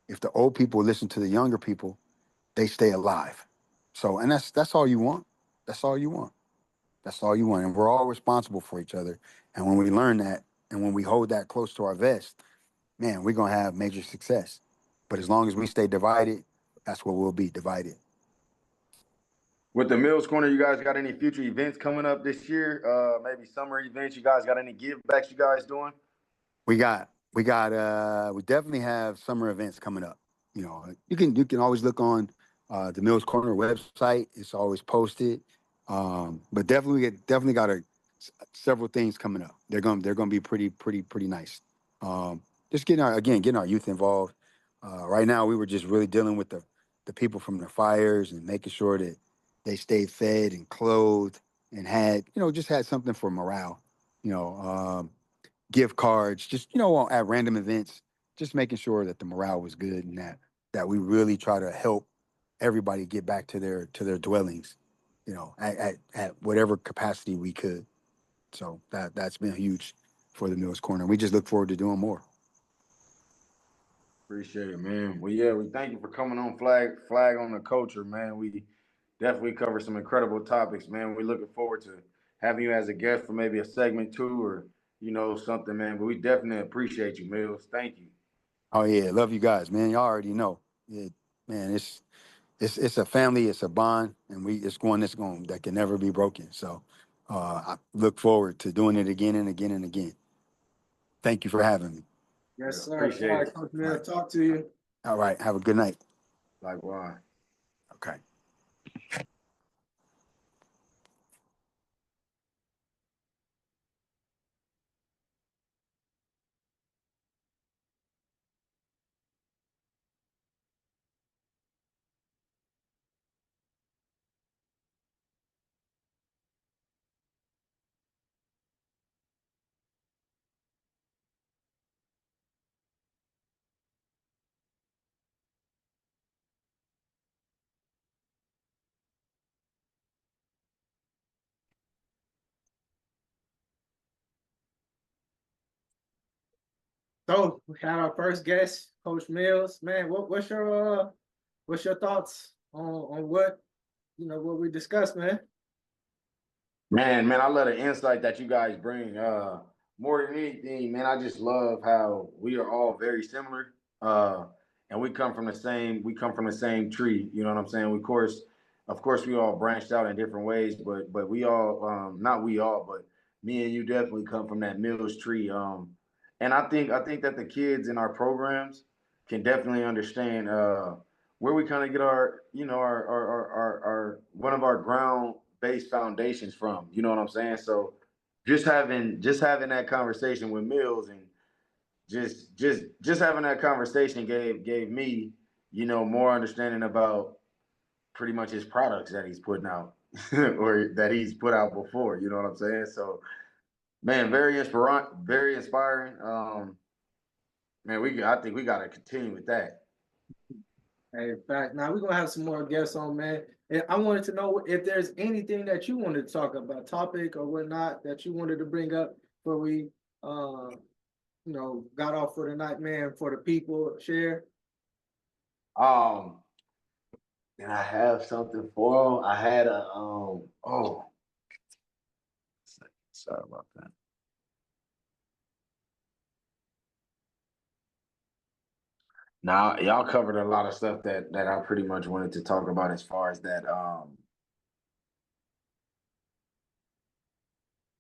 If the old people listen to the younger people, they stay alive. So, and that's all you want. That's all you want. That's all you want. And we're all responsible for each other. And when we learn that, and when we hold that close to our vest, man, we're gonna have major success. But as long as we stay divided, that's what we'll be, divided. With the Mills Corner, you guys got any future events coming up this year? Maybe summer events. You guys got any give backs you guys doing? We definitely have summer events coming up. You can always look on the Mills Corner website. It's always posted. But definitely got several things coming up. They're gonna be pretty nice. Just getting our youth involved. Right now, we were just really dealing with the people from the fires and making sure that they stayed fed and clothed and had something for morale. You know, gift cards, just at random events, just making sure that the morale was good and that we really try to help everybody get back to their dwellings, at whatever capacity we could. So that's been huge for the Mills Corner. We just look forward to doing more. Appreciate it, man. Well, yeah, we thank you for coming on Flag on the Culture, man. We definitely covered some incredible topics, man. We're looking forward to having you as a guest for maybe a segment two or something, man. But we definitely appreciate you, Mills. Thank you. Oh yeah, love you guys, man. Y'all already know. Man, it's a family, it's a bond, and it's going that can never be broken. So I look forward to doing it again and again and again. Thank you for having me. Yes, Yeah, sir. All appreciate right, it. Coach All Mills, right. talk to you. All right. Have a good night. Likewise. Okay. So we had our first guest, Coach Mills. Man, what's your thoughts on what what we discussed, man? Man, I love the insight that you guys bring. More than anything, man, I just love how we are all very similar. And we come from the same tree. You know what I'm saying? Of course, we all branched out in different ways, but we all, not we all, but me and you definitely come from that Mills tree. And I think that the kids in our programs can definitely understand where we kind of get our, our one of our ground based foundations from. You know what I'm saying? So just having that conversation with Mills and just having that conversation gave me, more understanding about pretty much his products that he's putting out or that he's put out before. You know what I'm saying? So man, very inspiring. Man, I think we gotta continue with that. Hey, in fact, now we're gonna have some more guests on, man. And I wanted to know if there's anything that you wanted to talk about, topic or whatnot that you wanted to bring up before we got off for the night, man, for the people share. Um, and I have something for him. I had a sorry about that. Now y'all covered a lot of stuff that I pretty much wanted to talk about as far as that.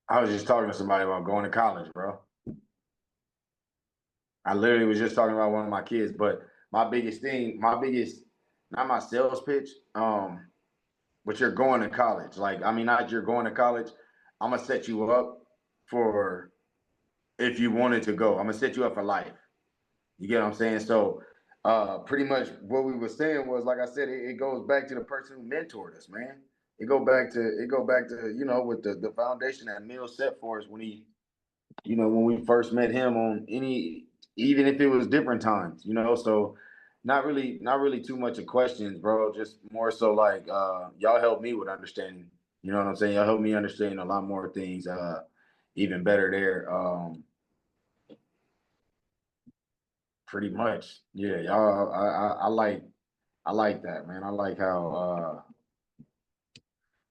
I was just talking to somebody about going to college, bro. I literally was just talking about one of my kids, but not my sales pitch, but you're going to college. Like, I mean, not you're going to college. I'm gonna set you up for if you wanted to go. I'm gonna set you up for life. You get what I'm saying? So, pretty much what we were saying was, like I said, it goes back to the person who mentored us, man. It go back to with the foundation that Mill set for us when we first met him on even if it was different times. So not really too much of questions, bro. Just more so like y'all helped me with understanding. You know what I'm saying? Y'all helped me understand a lot more things, even better there. Pretty much, yeah. Y'all, I like that, man. I like how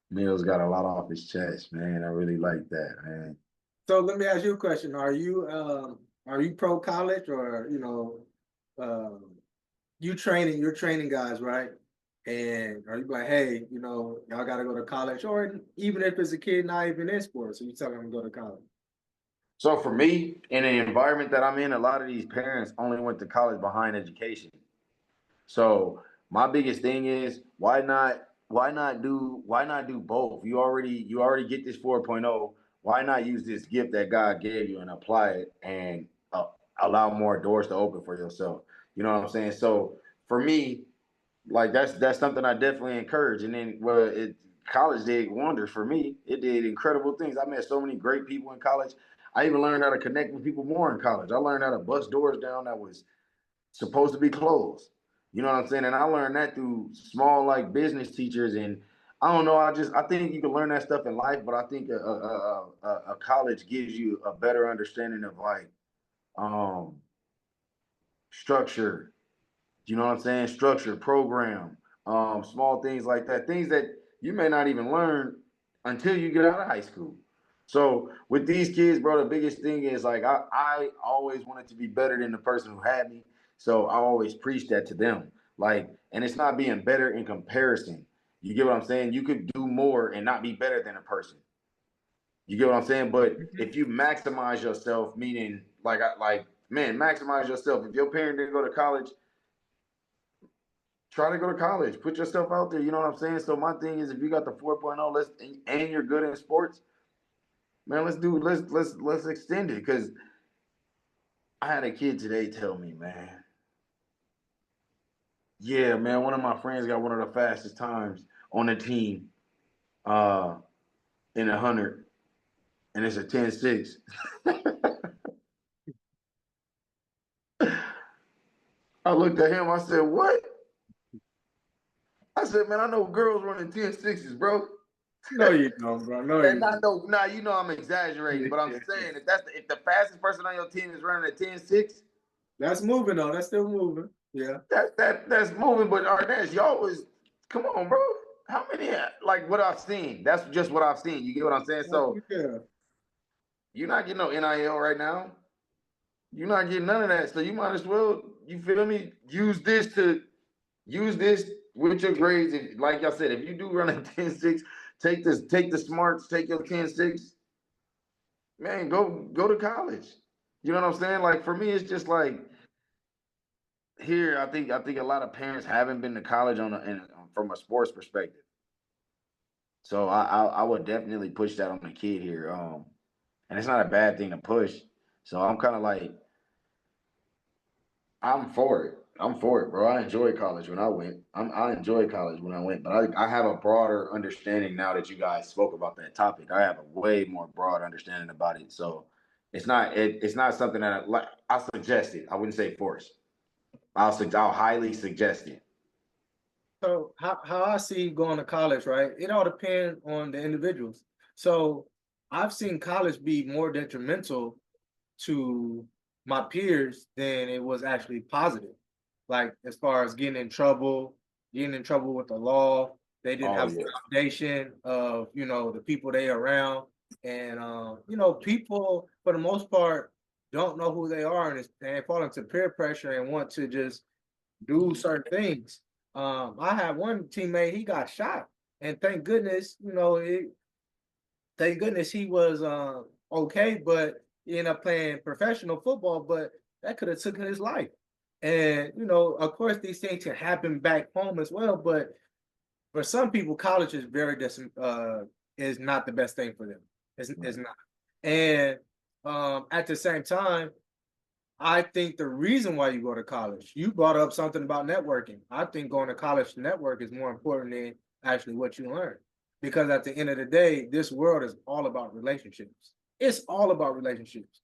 Mills got a lot off his chest, man. I really like that, man. So let me ask you a question. Are you pro college or you're training guys, right? And are you like, hey, y'all gotta go to college, or even if it's a kid not even in sports, so you tell them to go to college? So for me, in the environment that I'm in, a lot of these parents only went to college behind education. So my biggest thing is why not do both? You already get this 4.0. Why not use this gift that God gave you and apply it and allow more doors to open for yourself? You know what I'm saying? So for me, like that's something I definitely encourage. And then college did wonders for me. It did incredible things. I met so many great people in college. I even learned how to connect with people more in college. I learned how to bust doors down that was supposed to be closed. You know what I'm saying? And I learned that through small like business teachers. And I don't know. I think you can learn that stuff in life, but I think a college gives you a better understanding of like um, structure. You know what I'm saying? Structure, program, small things like that. Things that you may not even learn until you get out of high school. So with these kids, bro, the biggest thing is like I always wanted to be better than the person who had me. So I always preach that to them. Like, and it's not being better in comparison. You get what I'm saying? You could do more and not be better than a person. You get what I'm saying? But if you maximize yourself, meaning man, maximize yourself. If your parent didn't go to college, try to go to college. Put yourself out there. You know what I'm saying? So my thing is, if you got the 4.0, and you're good in sports, man, let's extend it. Because I had a kid today tell me, man, yeah, man, one of my friends got one of the fastest times on the team, uh, in 100, and it's a 10.6. I looked at him. I said, what? I said, man, I know girls running 10.6s, bro. No, you don't, bro. No, And you not don't. no, nah, you know I'm exaggerating, but I'm saying if the fastest person on your team is running at 10.6, That's moving though. That's still moving. Yeah. that's moving. But Arnaz, y'all was come on, bro. How many like what I've seen? That's just what I've seen. You get what I'm saying? So Yeah. you're not getting no NIL right now. You're not getting none of that. So you might as well, you feel me? Use this with your grades. If, like I said, if you do run a 10.6, take the smarts, take your 10.6, man, go to college. You know what I'm saying? Like for me, it's just like here. I think a lot of parents haven't been to college from a sports perspective. So I would definitely push that on the kid here. And it's not a bad thing to push. So I'm kind of like I'm for it. I'm for it, bro. I enjoyed college when I went. I enjoyed college when I went, but I have a broader understanding now that you guys spoke about that topic. I have a way more broad understanding about it. So it's not something that I suggest it. I wouldn't say force. I'll highly suggest it. So how I see going to college, right? It all depends on the individuals. So I've seen college be more detrimental to my peers than it was actually positive. Like as far as getting in trouble with the law, they didn't Oh have yeah. a foundation of the people they around, and people for the most part don't know who they are, and they fall into peer pressure and want to just do certain things. I had one teammate, he got shot, and thank goodness he was okay, but he ended up playing professional football, but that could have taken his life. And of course, these things can happen back home as well. But for some people, college is is not the best thing for them. It's not. And at the same time, I think the reason why you go to college, you brought up something about networking. I think going to college to network is more important than actually what you learn. Because at the end of the day, this world is all about relationships. It's all about relationships.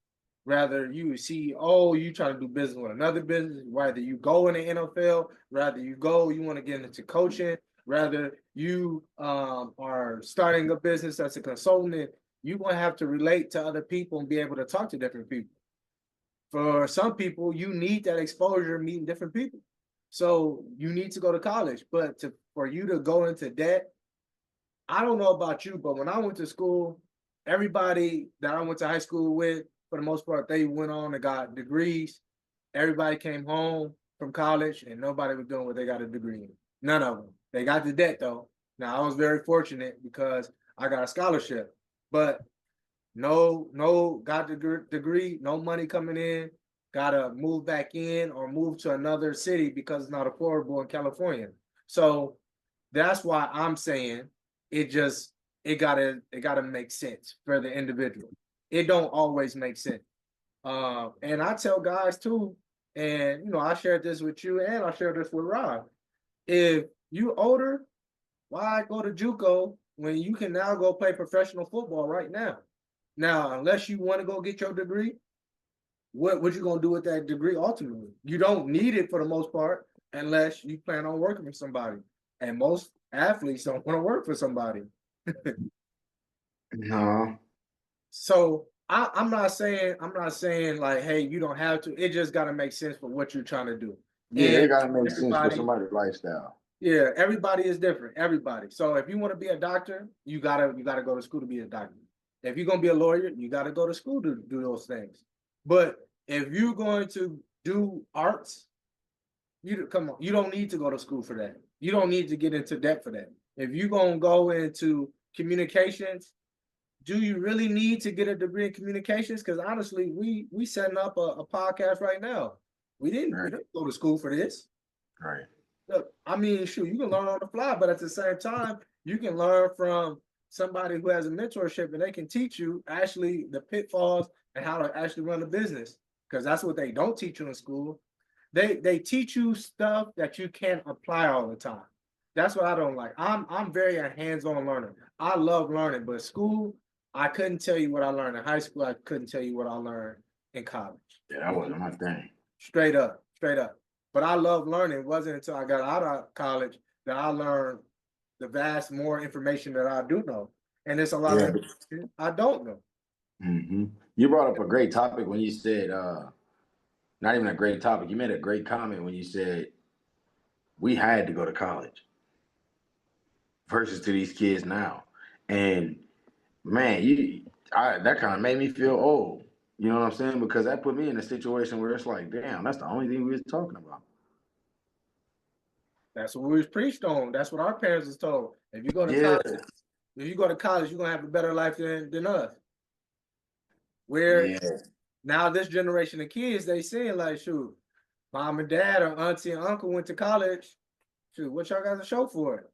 Rather you see, oh, you trying to do business with another business, rather you go in the NFL, rather you want to get into coaching, rather you are starting a business as a consultant, you're going to have to relate to other people and be able to talk to different people. For some people, you need that exposure meeting different people. So you need to go to college. But for you to go into debt, I don't know about you, but when I went to school, everybody that I went to high school with, for the most part, they went on and got degrees. Everybody came home from college and nobody was doing what they got a degree in. None of them. They got the debt though. Now I was very fortunate because I got a scholarship, but no, got the degree, no money coming in, gotta move back in or move to another city because it's not affordable in California. So that's why I'm saying it just it gotta make sense for the individual. It don't always make sense. And I tell guys too, and I shared this with you and I shared this with Rob. If you older, why go to JUCO when you can now go play professional football right now? Now, unless you want to go get your degree, what you gonna do with that degree ultimately? You don't need it for the most part unless you plan on working for somebody. And most athletes don't want to work for somebody. No. So I'm not saying like, hey, you don't have to. It just gotta make sense for what you're trying to do. Yeah, And it gotta make sense for everybody, somebody's lifestyle. yeah, everybody is different. Everybody. So if you want to be a doctor, you gotta go to school to be a doctor. If you're gonna be a lawyer, you gotta go to school to do those things. But if you're going to do arts, you come on, you don't need to go to school for that. You don't need to get into debt for that. If you're gonna go into communications, do you really need to get a degree in communications? Because honestly, we setting up a podcast right now. We Right. didn't go to school for this. Right. Look, I mean, shoot, you can learn on the fly, but at the same time, you can learn from somebody who has a mentorship and they can teach you actually the pitfalls and how to actually run a business. Because that's what they don't teach you in school. They teach you stuff that you can't apply all the time. That's what I don't like. I'm very a hands-on learner. I love learning, but school, I couldn't tell you what I learned in high school. I couldn't tell you what I learned in college. Yeah, that wasn't my thing. Straight up. But I love learning. It wasn't until I got out of college that I learned the vast more information that I do know. And there's a lot Yeah. of information I don't know. Mm-hmm. You brought up a great topic when you said, not even a great topic. You made a great comment when you said we had to go to college versus to these kids now. And man, that kind of made me feel old. You know what I'm saying? Because that put me in a situation where it's like, damn, that's the only thing we was talking about. That's what we was preached on. That's what our parents was told. If you go to Yeah. college, you're gonna have a better life than us. Where Yeah. now this generation of kids, they saying like, shoot, mom and dad or auntie and uncle went to college. Shoot, what y'all got to show for it?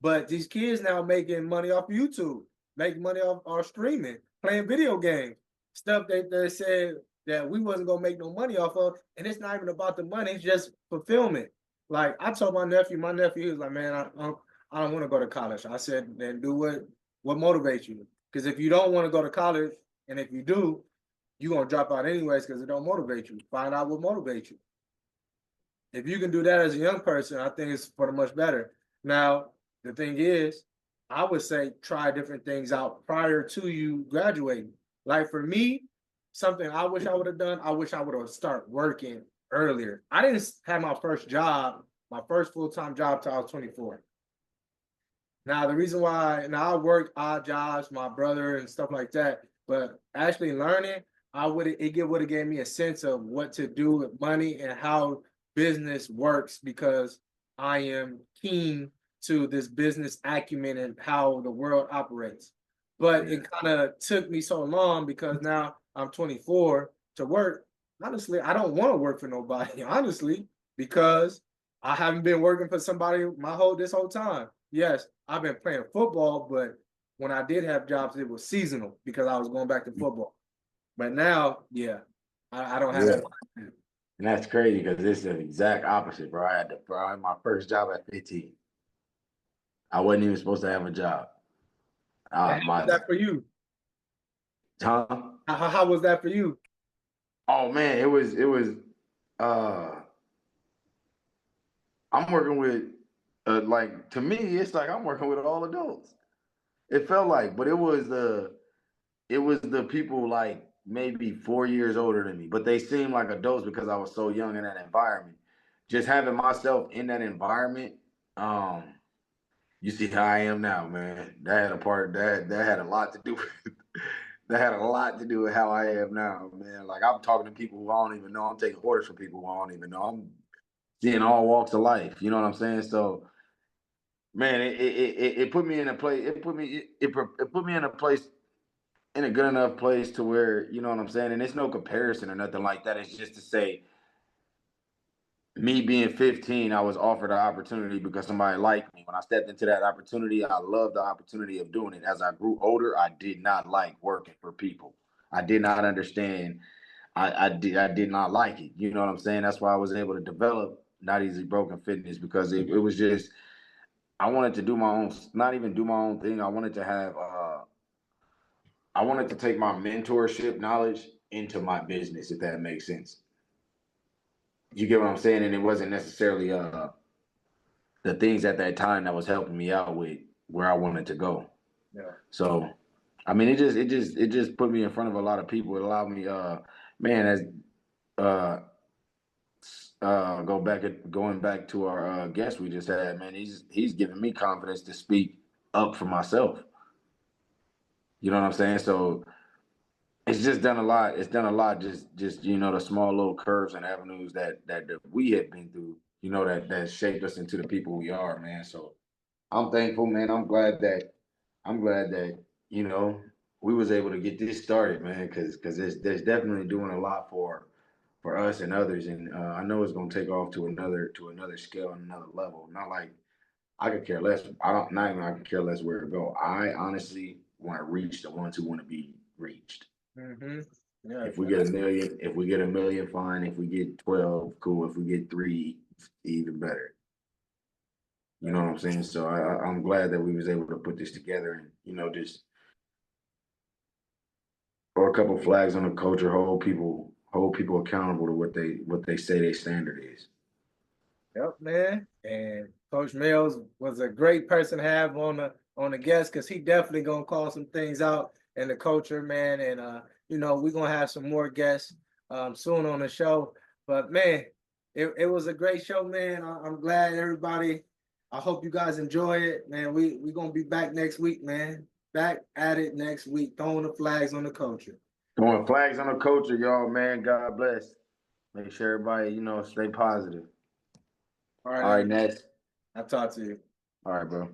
But these kids now making money off YouTube, making money off our streaming, playing video games, stuff that they said that we wasn't gonna make no money off of. And it's not even about the money, it's just fulfillment. Like I told my nephew he was like, man, I don't want to go to college. I said, then do what motivates you. Because if you don't want to go to college, and if you do, you're gonna drop out anyways because it don't motivate you. Find out what motivates you. If you can do that as a young person, I think it's for the much better. Now, the thing is, I would say try different things out prior to you graduating. Like for me, something I wish I would have done, I wish I would have started working earlier. I didn't have my first job, my first full-time job till I was 24. Now, the reason why, now I worked odd jobs, my brother and stuff like that, but actually learning, it would have gave me a sense of what to do with money and how business works because I am keen to this business acumen and how the world operates. But it kind of took me so long because now I'm 24 to work. Honestly, I don't want to work for nobody, honestly, because I haven't been working for somebody this whole time. Yes, I've been playing football, but when I did have jobs, it was seasonal because I was going back to football. But now, yeah, I don't have that. And that's crazy because this is the exact opposite, bro. I had my first job at 15. I wasn't even supposed to have a job. How was that for you? Huh? How was that for you? Oh man, it was I'm working with like to me, it's like I'm working with all adults. It felt like, but it was the people like maybe 4 years older than me, but they seemed like adults because I was so young in that environment. Just having myself in that environment, you see how I am now, man. That had a lot to do with that had a lot to do with how I am now, man. Like I'm talking to people who I don't even know. I'm taking orders from people who I don't even know. I'm seeing all walks of life. You know what I'm saying? So, man, it put me in a place. It put me in a place, in a good enough place to where, you know what I'm saying. And it's no comparison or nothing like that. It's just to say, me being 15, I was offered an opportunity because somebody liked me. When I stepped into that opportunity, I loved the opportunity of doing it. As I grew older, I did not like working for people. I did not understand. I did not like it. You know what I'm saying? That's why I was able to develop Not Easily Broken Fitness, because it was just, I wanted to do my own, not even do my own thing. I wanted to take my mentorship knowledge into my business, if that makes sense. You get what I'm saying? And it wasn't necessarily the things at that time that was helping me out with where I wanted to go. Yeah. So, I mean, it just put me in front of a lot of people. It allowed me, man, as going back to our guest we just had, man, he's giving me confidence to speak up for myself. You know what I'm saying? So it's just done a lot. It's done a lot. Just the small little curves and avenues that we have been through. That shaped us into the people we are, man. So I'm thankful, man. I'm glad that we was able to get this started, man. Because there's definitely doing a lot for us and others, and I know it's gonna take off to another scale and another level. Not like I could care less. Not even I could care less where to go. I honestly want to reach the ones who want to be reached. Mm-hmm. Yeah. If we get a million, fine. If we get 12, cool. If we get 3, even better. You know what I'm saying? So I'm glad that we was able to put this together and just throw a couple flags on the culture, hold people accountable to what they say their standard is. Yep, man. And Coach Mills was a great person to have on the guest because he definitely gonna call some things out in the culture, man. And we're gonna have some more guests soon on the show. But man, it was a great show, man. I'm glad everybody. I hope you guys enjoy it, man. We gonna be back next week, man. Back at it next week, throwing the flags on the culture. Throwing flags on the culture, y'all, man. God bless. Make sure everybody, stay positive. All All right, right, Ness. I'll talk to you. All right, bro.